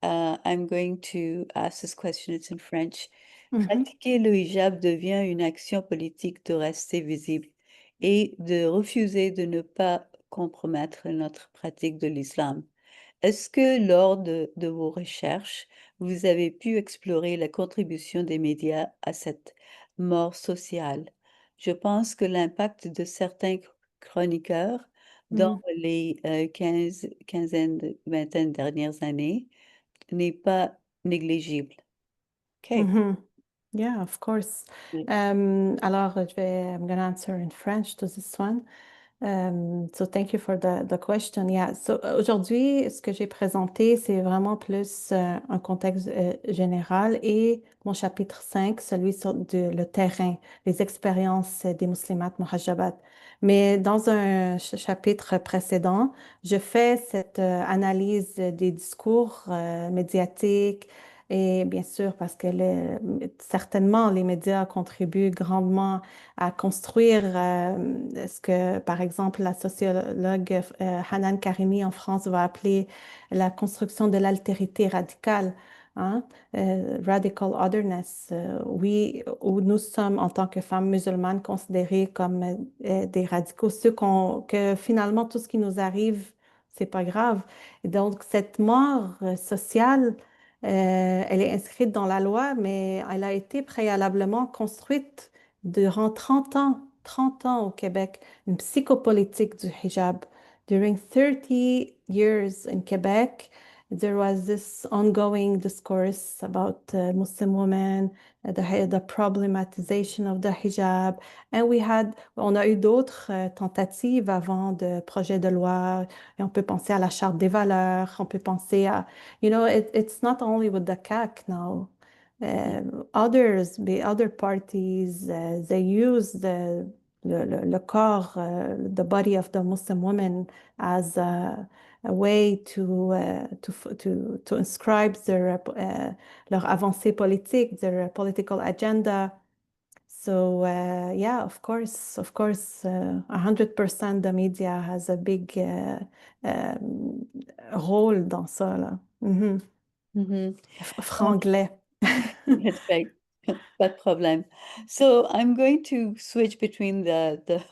I'm going to ask this question, it's in French. Pratiquer le hijab devient une action politique de rester visible et de refuser de ne pas compromettre notre pratique de l'islam. Est-ce que lors de vos recherches, vous avez pu explorer la contribution des médias à cette mort sociale? Je pense que l'impact de certains chroniqueurs dans les vingtaine dernières années n'est pas négligible. Okay. Yeah, of course. Yeah. Alors, I'm going to answer in French to this one. So thank you for the question. Yeah. So aujourd'hui, ce que j'ai présenté, c'est vraiment plus un contexte général et mon chapitre 5, celui sur le terrain, les expériences des Muslimāt Muḥađabāt. Mais dans un chapitre précédent, je fais cette analyse des discours médiatiques, et bien sûr, parce que certainement les médias contribuent grandement à construire ce que, par exemple, la sociologue Hanan Karimi en France va appeler la construction de l'altérité radicale, hein, radical otherness, où nous sommes en tant que femmes musulmanes considérées comme des radicaux, que finalement tout ce qui nous arrive, c'est pas grave. Et donc cette mort sociale, elle est inscrite dans la loi, mais elle a été préalablement construite durant 30 ans au Québec, une psychopolitique du hijab. During 30 years in Quebec, there was this ongoing discourse about Muslim women, the problematization of the hijab. And on a eu d'autres tentatives avant de projets de loi. Et on peut penser à la Charte des valeurs, on peut penser à, it's not only with the CAC now. the other parties, they use le corps, the body of the Muslim woman as a way to inscribe leur avancée politique, their political agenda. So yeah, of course, 100% the media has a big rôle dans ça, là. Franglais. That's right. Pas de problème. So I'm going to switch between the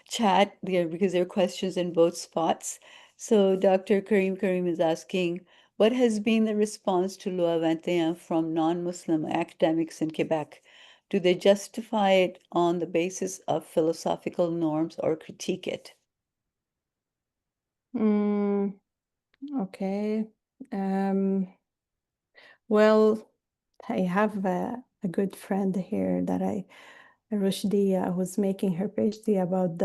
chat there because there are questions in both spots. So Dr. Karim is asking, what has been the response to Loi 21 from non-Muslim academics in Quebec? Do they justify it on the basis of philosophical norms or critique it? Okay. Well, I have a good friend here that Rushdia, who's making her PhD about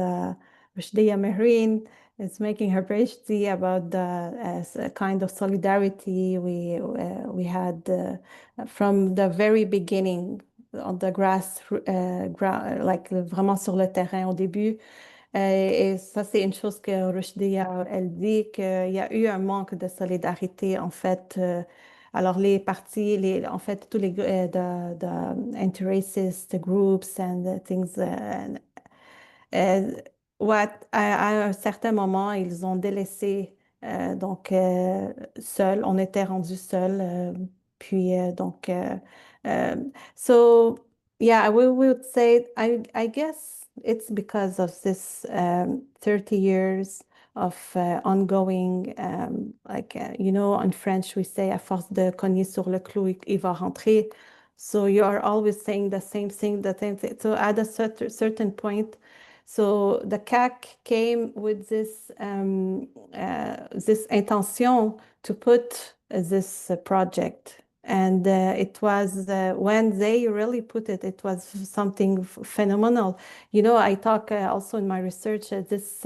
Rushdia Mehreen is making her PhD about as a kind of solidarity we had from the very beginning on the like vraiment sur le terrain au début. Et ça, c'est une chose que Rushdia, elle dit qu'il y a eu un manque de solidarité, en fait. Alors, les partis, en fait, tous les the anti-racist groups and things, à un certain moment, ils ont délaissé, donc, seuls, on était rendus seuls, puis, donc, so, yeah, we would say, I guess it's because of this 30 years of ongoing, like, in French, we say, à force de cogner sur le clou, il va rentrer. So you are always saying the same thing, the same thing. So at a certain point, so the CAC came with this intention to put this project. And it was when they really put it, it was something phenomenal. I talk also in my research this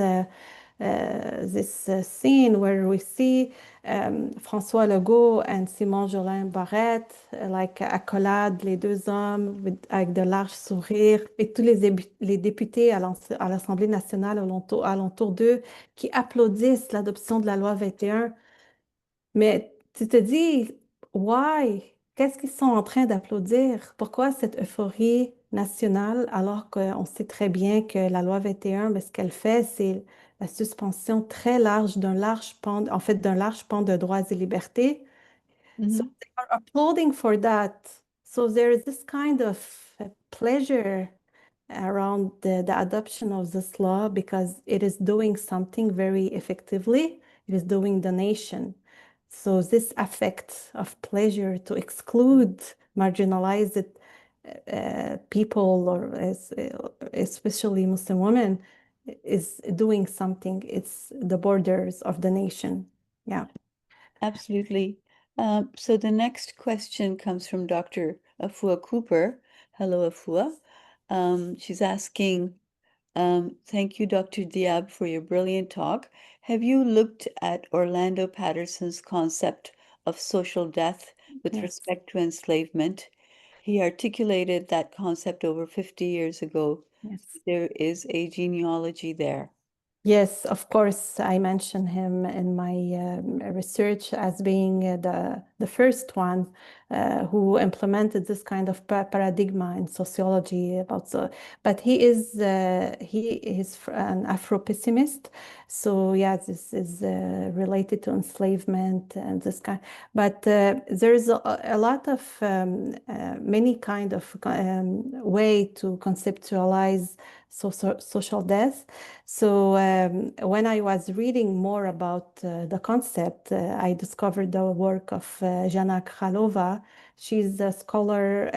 scene where we see François Legault and Simon Jolin Barrette, like accolade, les deux hommes avec de larges sourires, et tous les députés à l'Assemblée nationale alentour d'eux qui applaudissent l'adoption de la loi 21. Mais tu te dis, why? Qu'est-ce qu'ils sont en train d'applaudir? Pourquoi cette euphorie nationale alors qu'on sait très bien que la loi 21, ben, ce qu'elle fait, c'est la suspension très large d'un large pan, en fait, d'un large pan de droits et libertés. So they are applauding for that. So there is this kind of pleasure around the adoption of this law because it is doing something very effectively. It is doing the nation. So this affect of pleasure to exclude marginalized people, or especially Muslim women, is doing something. It's the borders of the nation. Yeah. Absolutely. So the next question comes from Dr. Afua Cooper. Hello, Afua. She's asking, thank you, Dr. Diab, for your brilliant talk. Have you looked at Orlando Patterson's concept of social death with respect to enslavement? He articulated that concept over 50 years ago. Yes. There is a genealogy there. Yes, of course, I mentioned him in my research as being the first one who implemented this kind of paradigm in sociology but he is an Afro-pessimist. So yeah, this is related to enslavement and this kind. But there's a lot of many kind of way to conceptualize social death. So when I was reading more about the concept, I discovered the work of Jana Kralova. She's a scholar,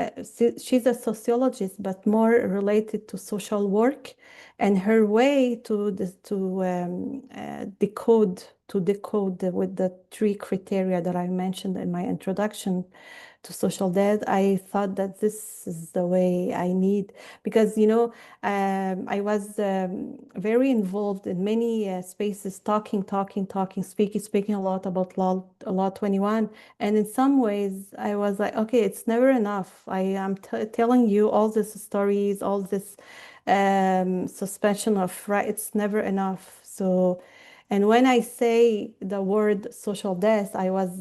she's a sociologist, but more related to social work. And her way to decode with the three criteria that I mentioned in my introduction, to social death, I thought that this is the way I need, because I was very involved in many spaces, talking, speaking a lot about law 21. And in some ways, I was like, okay, it's never enough. I am telling you all these stories, all this suspension of right, it's never enough. So, and when I say the word social death, I was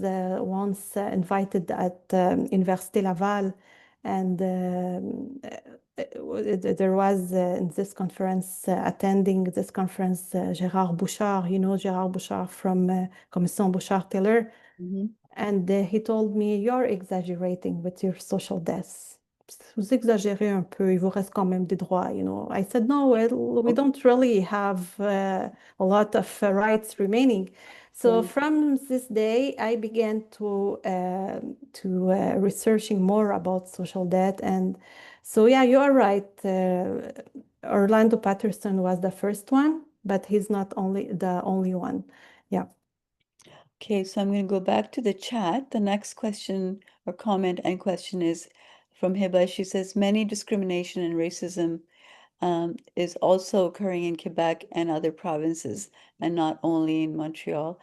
once invited at Université Laval, and there was in this conference, attending this conference, Gérard Bouchard, Gérard Bouchard from Commission Bouchard-Taylor. Mhm. And he told me, you're exaggerating with your social death. Vous exagérez un peu, il vous reste quand même des droits, I said, no, well, we don't really have a lot of rights remaining. So from this day, I began to researching more about social debt. And so, yeah, you are right. Orlando Patterson was the first one, but he's not the only one. Yeah. Okay, so I'm going to go back to the chat. The next question or comment and question is from Hiba. She says, many discrimination and racism is also occurring in Quebec and other provinces, and not only in Montreal.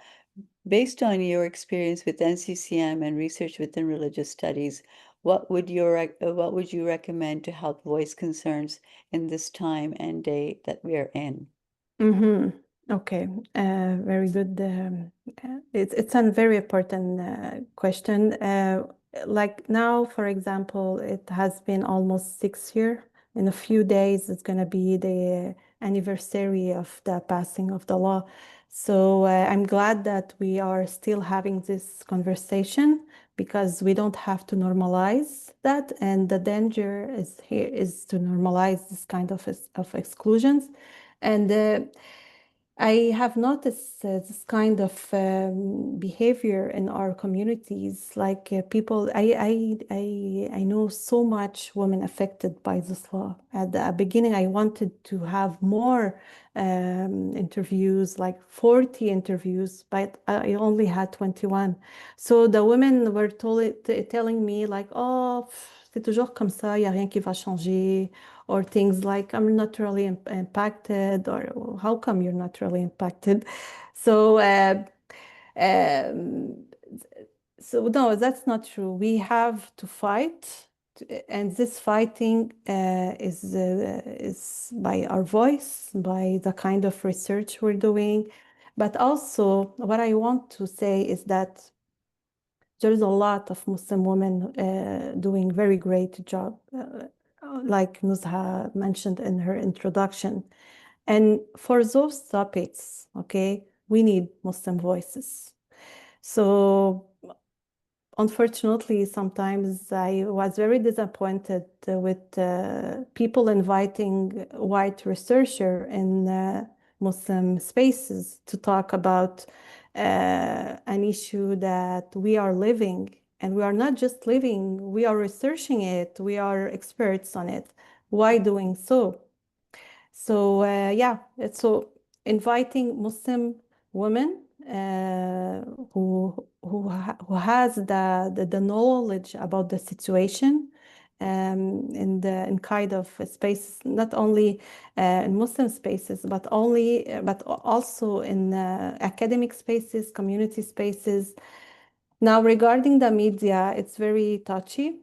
Based on your experience with NCCM and research within religious studies, what would you recommend to help voice concerns in this time and day that we are in? Okay, very good. It's a very important question. Like now, for example, it has been almost 6 years. In a few days, it's going to be the anniversary of the passing of the law. So I'm glad that we are still having this conversation, because we don't have to normalize that. And the danger is here is to normalize this kind of exclusions. And I have noticed this kind of behavior in our communities. Like people, I know so much women affected by this law. At the beginning, I wanted to have more interviews, like 40 interviews, but I only had 21. So the women were telling me like, oh, c'est toujours comme ça, il n'y a rien qui va changer, or things like, I'm not really impacted, or how come you're not really impacted? So, um, so no, that's not true. We have to fight, and this fighting is by our voice, by the kind of research we're doing. But also, what I want to say is that there's a lot of Muslim women doing very great job, like Nuzha mentioned in her introduction. And for those topics, okay, we need Muslim voices. So unfortunately, sometimes I was very disappointed with people inviting white researcher in Muslim spaces to talk about an issue that we are living. And we are not just living, we are researching it, we are experts on it. Why doing so? So yeah, so inviting Muslim women who has the knowledge about the situation in kind of spaces, not only in Muslim spaces, but also in academic spaces, community spaces. Now, regarding the media, it's very touchy.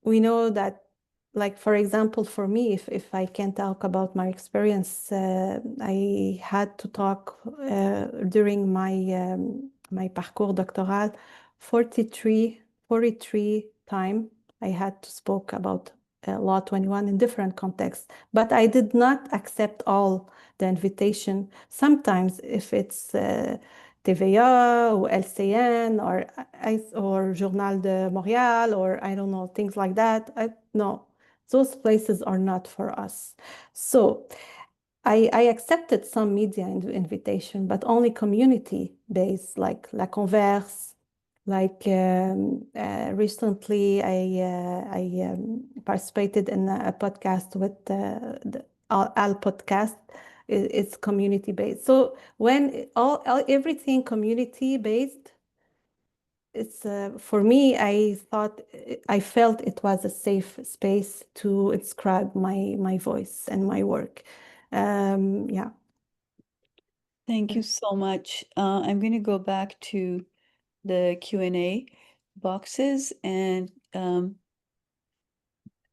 We know that, like, for example, for me, if I can talk about my experience, I had to talk during my parcours doctoral 43 time. I had to spoke about Law 21 in different contexts, but I did not accept all the invitation. Sometimes if it's TVA or LCN or Journal de Montréal, or I don't know, things like that. No, those places are not for us. So I accepted some media invitation, but only community-based, like La Converse. Like recently, I participated in a podcast with the Al podcast. It's community based. So when everything community based, it's for me, I felt it was a safe space to describe my voice and my work. Yeah. Thank you so much. I'm going to go back to the Q&A boxes and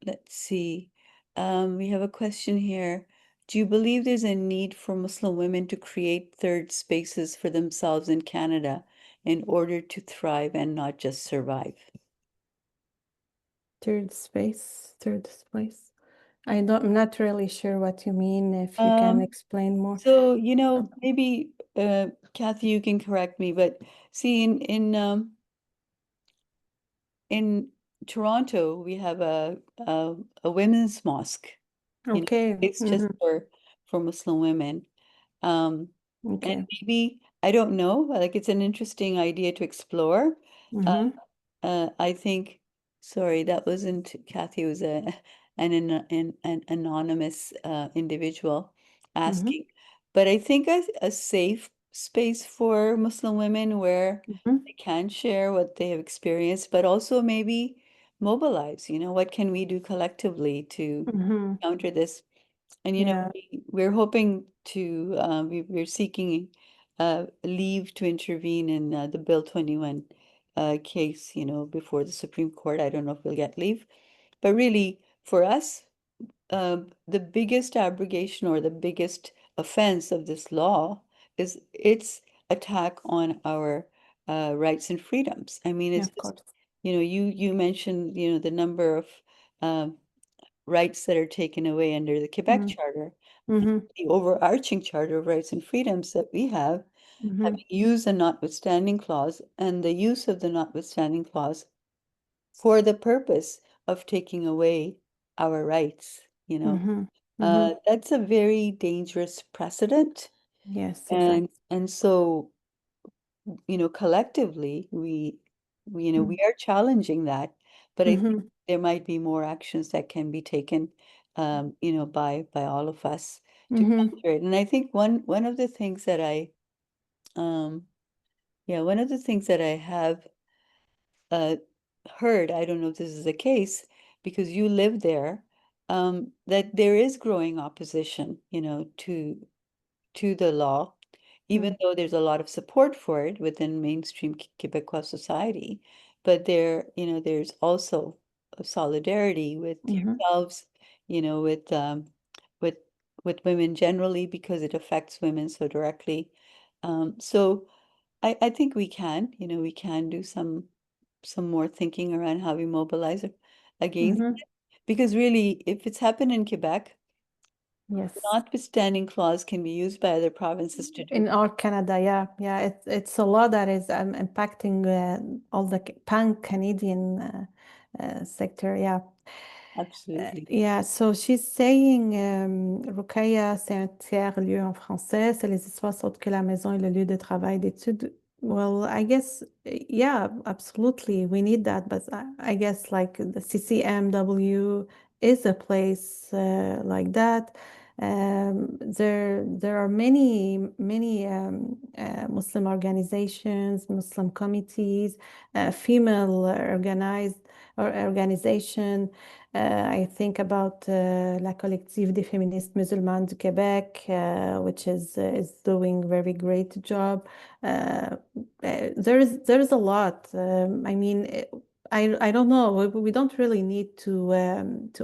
let's see. We have a question here. Do you believe there's a need for Muslim women to create third spaces for themselves in Canada in order to thrive and not just survive? Third space. I'm not really sure what you mean. If you can explain more. So, maybe Kathy, you can correct me, but see, in Toronto, we have a women's mosque. Okay. It's just for Muslim women. And Okay. maybe, I don't know, like it's an interesting idea to explore. I think, sorry, that wasn't Kathy, it was an anonymous individual asking. But I think a safe space for Muslim women where they can share what they have experienced, but also maybe mobilize, what can we do collectively to counter this? And Yeah. we're hoping to we're seeking leave to intervene in the Bill 21 case, before the Supreme Court. I don't know if we'll get leave, but really for us, the biggest abrogation or the biggest offense of this law is its attack on our rights and freedoms. I mean, Yeah, it's of just, course. you mentioned, the number of rights that are taken away under the Quebec Charter, the overarching Charter of Rights and Freedoms that we have, having used the notwithstanding clause and the use of the notwithstanding clause for the purpose of taking away our rights, that's a very dangerous precedent. Yes, exactly. And so, collectively, we are challenging that, but I think there might be more actions that can be taken, by all of us to counter it. And I think one of the things that um, one of the things that I have uh, heard, I don't know if this is the case, because you live there, that there is growing opposition, to the law, even though there's a lot of support for it within mainstream Quebecois society. But there's also a solidarity with yourselves, with with with women generally because it affects women so directly. So I think we can do some more thinking around how we mobilize against it. Because really, if it's happened in Quebec, Yes. notwithstanding clause can be used by other provinces to do. In our Canada, yeah. It's a law that is impacting all the pan-Canadian sector, yeah. Absolutely. Yeah, so she's saying, Rukaya, c'est un tiers-lieu en français, c'est les espaces autres que la maison et le lieu de travail d'études. Well, I guess, yeah, absolutely, we need that, but I guess like the CCMW is a place like that. There are many Muslim organizations, Muslim committees, female organized or organization. I think about La Collective des Féministes Musulmanes du Québec, which is doing very great job. There's a lot. I mean, I don't know. We don't really need to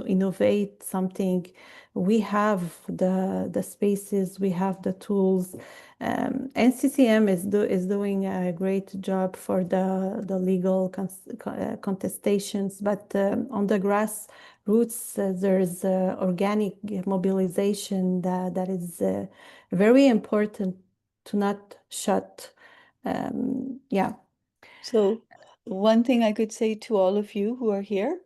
innovate something. We have the spaces, we have the tools. NCCM is doing a great job for the legal contestations, but on the grassroots, there's organic mobilization that is very important to not shut. Yeah. So one thing I could say to all of you who are here,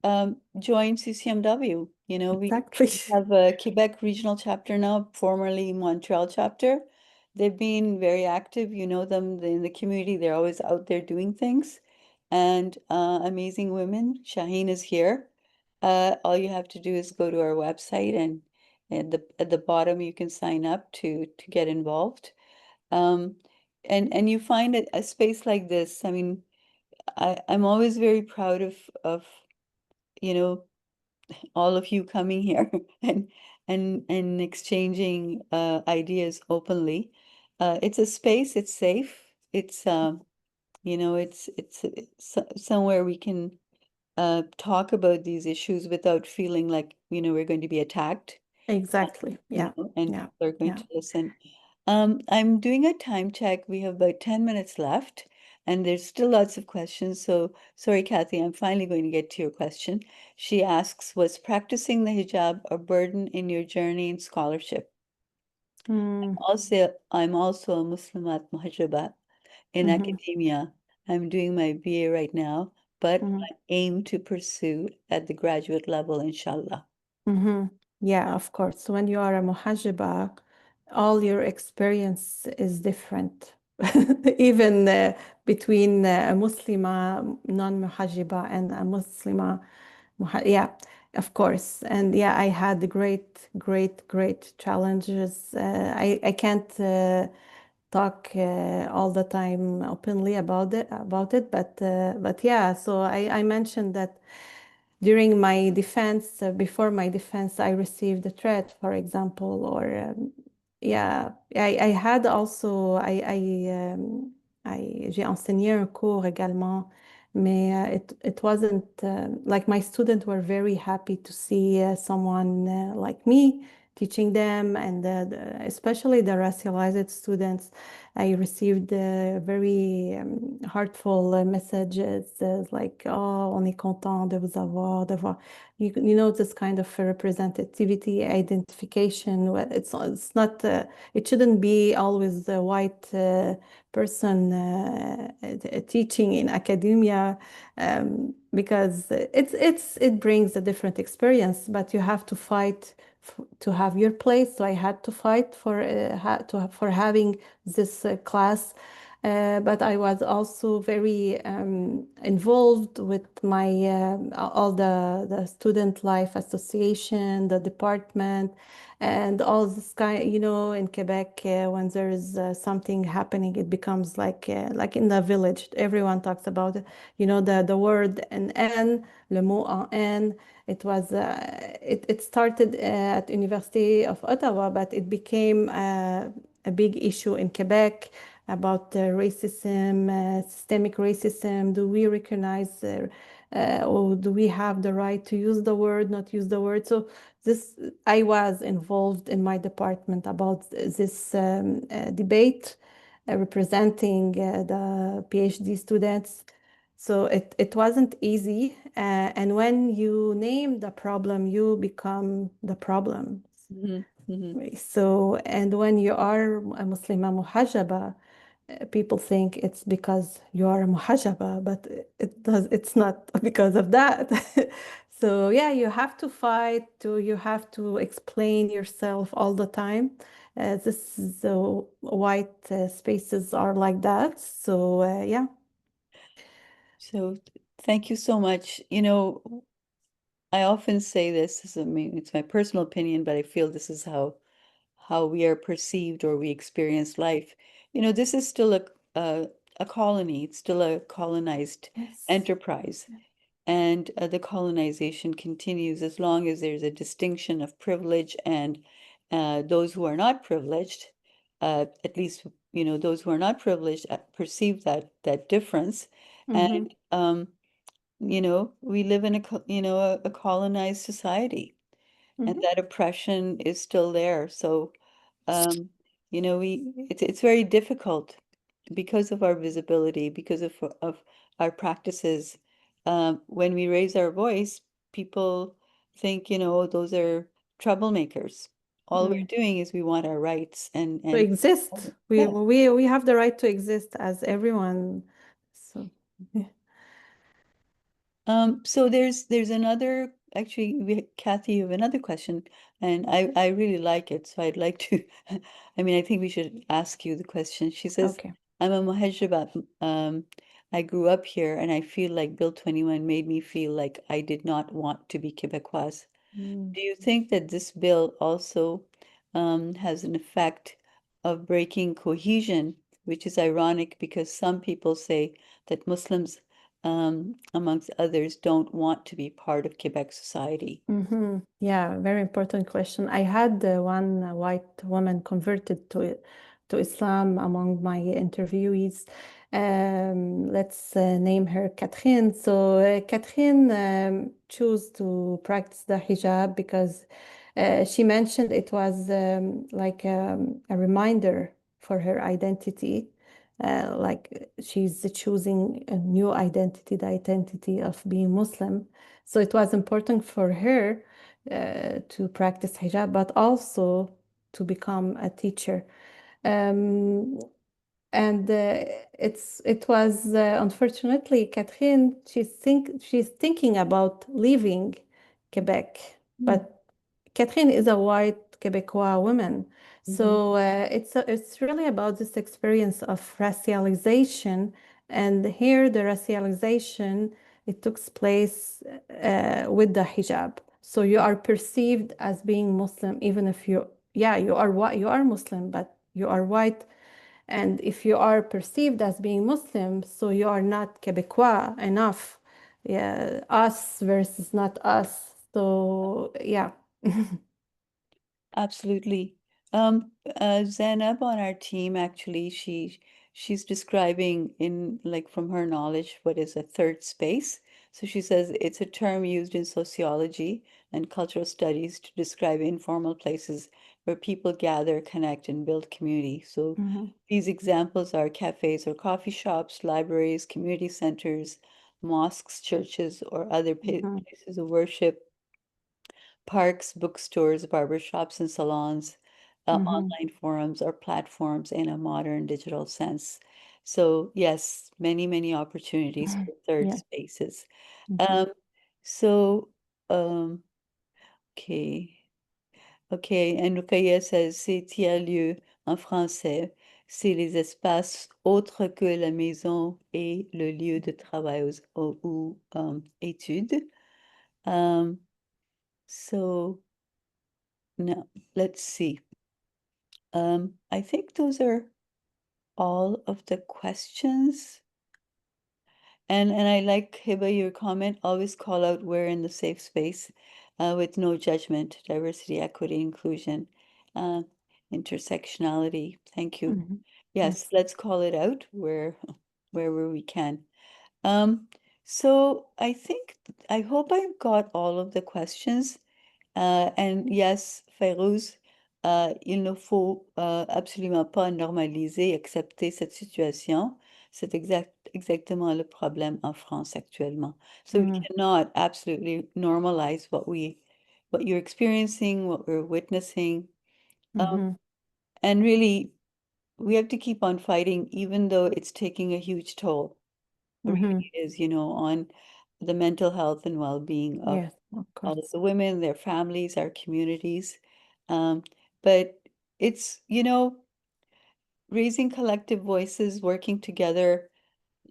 join CCMW. We Exactly. have a Quebec regional chapter now, formerly Montreal chapter. They've been very active. You know them in the community. They're always out there doing things. And amazing women. Shaheen is here. All you have to do is go to our website and at the bottom you can sign up to get involved. Um, and you find a space like this. I mean, I'm always very proud of you know all of you coming here and exchanging ideas openly. It's a space, it's safe, it's it's somewhere we can talk about these issues without feeling like, we're going to be attacked, Exactly. Yeah. and Yeah. people are going Yeah. to listen. I'm doing a time check. We have about 10 minutes left, and there's still lots of questions. So sorry, Kathy, I'm finally going to get to your question. She asks, was practicing the hijab a burden in your journey in scholarship? Mm, I'm also a Muslimāt Muḥaǧabāt in mhm, academia. I'm doing my BA right now, but mhm, I aim to pursue at the graduate level, inshallah. mhm. Yeah, of course. When you are a muhajaba, all your experience is different. Even between a Muslima non-muhajiba and a Muslima, yeah, of course. And yeah, I had great challenges. I can't talk all the time openly but yeah. So I mentioned that during my defense, before my defense, I received a threat, for example, or yeah, I had also, j'ai enseigné un cours également, mais it wasn't like my students were very happy to see someone like me teaching them, and especially the racialized students. I received very heartful messages like, oh, on est content de vous avoir, de voir. You know, this kind of representativity, identification. It's not, it shouldn't be always the white person teaching in academia, because it brings a different experience, but you have to fight to have your place. So I had to fight for having this class. But I was also very involved with my all the student life association, the department, and all this kind. You know, in Quebec, when there is something happening, it becomes like in the village. Everyone talks about it. You know, the word en, le mot en. It was it started at University of Ottawa, but it became a big issue in Quebec about racism, systemic racism. Do we recognize or do we have the right to use the word, not use the word? So this, I was involved in my department about this debate, representing the PhD students. So it wasn't easy. And when you name the problem, you become the problem. Mhm, mhm. So, and when you are a Muslima muhajaba, people think it's because you are a muhajaba, but it's not because of that. So yeah, you have to fight you have to explain yourself all the time. This the white spaces are like that. So yeah. So thank you so much. I often say this, I mean, it's my personal opinion, but I feel this is how we are perceived or we experience life. This is still a colony. It's still a colonized Yes. enterprise. And the colonization continues as long as there's a distinction of privilege and those who are not privileged, at least, those who are not privileged perceive that difference. Mm-hmm. And, we live in a colonized society, and Mm-hmm. that oppression is still there. So, it's very difficult because of our visibility, because of our practices. When we raise our voice, people think, those are troublemakers. All we're Mm. doing is we want our rights To and exist. yeah. We have the right to exist as everyone. So yeah. So there's another, actually, Kathy, you have another question, and I really like it, so I'd like to, I mean, I think we should ask you the question. She says, Okay. I'm a Muhajibat. I grew up here, and I feel like Bill 21 made me feel like I did not want to be Quebecoise. Mm. Do you think that this bill also has an effect of breaking cohesion, which is ironic because some people say that Muslims amongst others, don't want to be part of Quebec society? Yeah, very important question. I had one white woman converted to Islam among my interviewees. Let's name her Catherine. So Catherine chose to practice the hijab because she mentioned it was like a reminder for her identity. Like she's choosing a new identity, the identity of being Muslim. So it was important for her to practice hijab, but also to become a teacher. Um, and it was unfortunately Catherine. She's thinking about leaving Quebec, but Catherine is a white Quebecois woman. So it's really about this experience of racialization, and here the racialization it took place with the hijab. So you are perceived as being Muslim, even if you are white, you are Muslim, but you are white. And if you are perceived as being Muslim, so you are not Quebecois enough. Yeah, us versus not us. So yeah. Absolutely. Zainab on our team, actually, she's describing in like from her knowledge what is a third space. So she says it's a term used in sociology and cultural studies to describe informal places where people gather, connect, and build community. So Mhm, these examples are cafes or coffee shops, libraries, community centers, mosques, churches, or other mhm, places of worship, parks, bookstores, barbershops, and salons, mhm, online forums or platforms in a modern digital sense. So yes, many, many opportunities for third Yeah. spaces. Mhm, Um, so, um, okay. Okay, and Rukaya says, c'est tiers-lieu en français, c'est les espaces autres que la maison et le lieu de travail ou études. Um, so now let's see. I think those are all of the questions. And I like, Hiba, your comment, always call out we're in the safe space with no judgment, diversity, equity, inclusion, uh, intersectionality. Thank you. mhm. Yes, Yes. let's call it out wherever we can. Um, so I hope I've got all of the questions. And yes, Fairouz, il ne faut absolument pas normaliser, accepter cette situation. C'est exactement le problème en France actuellement. So we Mhm, cannot absolutely normalize what you're experiencing, what we're witnessing. Um, mhm, and really, we have to keep on fighting, even though it's taking a huge toll. It mhm. really is, on the mental health and well-being of Yes, of all of course. the women, their families, our communities. Um, but it's, raising collective voices, working together,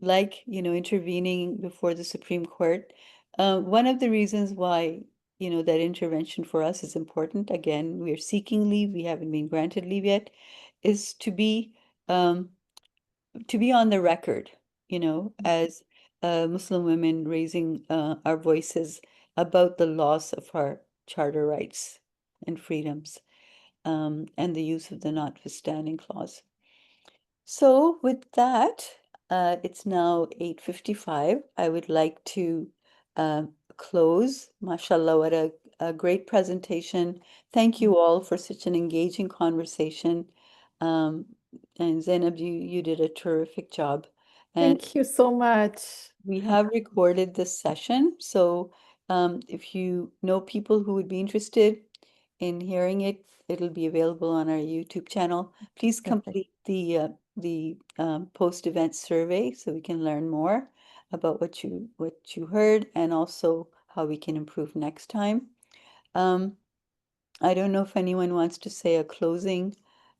like, intervening before the Supreme Court. One of the reasons why, that intervention for us is important, again, we are seeking leave, we haven't been granted leave yet, is um, to be on the record, as Muslim women raising our voices about the loss of our charter rights and freedoms, and the use of the notwithstanding clause. So with that, it's now 8:55. I would like to close. MashaAllah, what a great presentation. Thank you all for such an engaging conversation. Um, and Zainab, you did a terrific job. And Thank you so much. we have recorded this session, so if you know people who would be interested in hearing it, it'll be available on our YouTube channel. Please Perfect. complete the post-event survey so we can learn more about what you heard and also how we can improve next time. Um, I don't know if anyone wants to say a closing.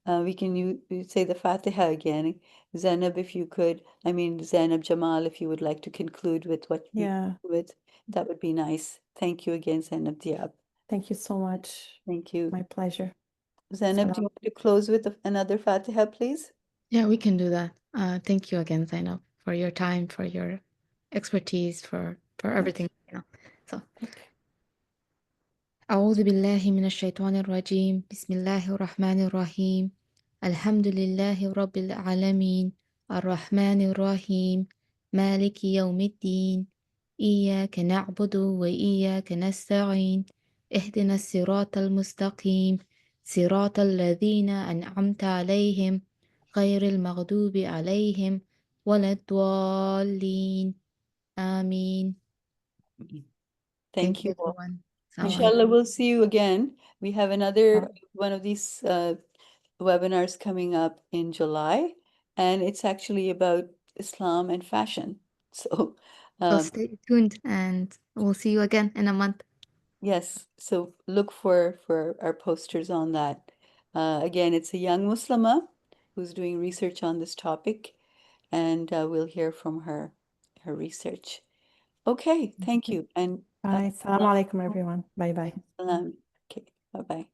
We can you say the Fatiha again. Zainab, if you could, I mean, Zainab Jamal, if you would like to conclude with what you Yeah. with, that would be nice. Thank you again, Zainab Diab. Thank you so much. Thank you. My pleasure. Zainab, do you Salam. want to close with another Fatiha, please? Yeah, we can do that. Thank you again, Zainab, for your time, for your expertise for everything, you know. So Okay. أعوذ بالله من الشيطان الرجيم بسم الله الرحمن الرحيم الحمد لله رب العالمين الرحمن الرحيم مالك يوم الدين إياك نعبد وإياك نستعين اهدنا الصراط المستقيم صراط الذين أنعمت عليهم غير المغضوب عليهم ولا الضالين آمين. Thank Thank you, you all. everyone. Assalamu Inshallah, alaikum. we'll see you again. We have another one of these webinars coming up in July, and it's actually about Islam and fashion. So, So stay tuned and we'll see you again in a month. yes, so look for our posters on that. Again, it's a young Muslima who's doing research on this topic, and we'll hear from her research. Okay, thank you, and Bye. Assalamu alaikum, everyone. Bye bye. salam. Okay, bye-bye.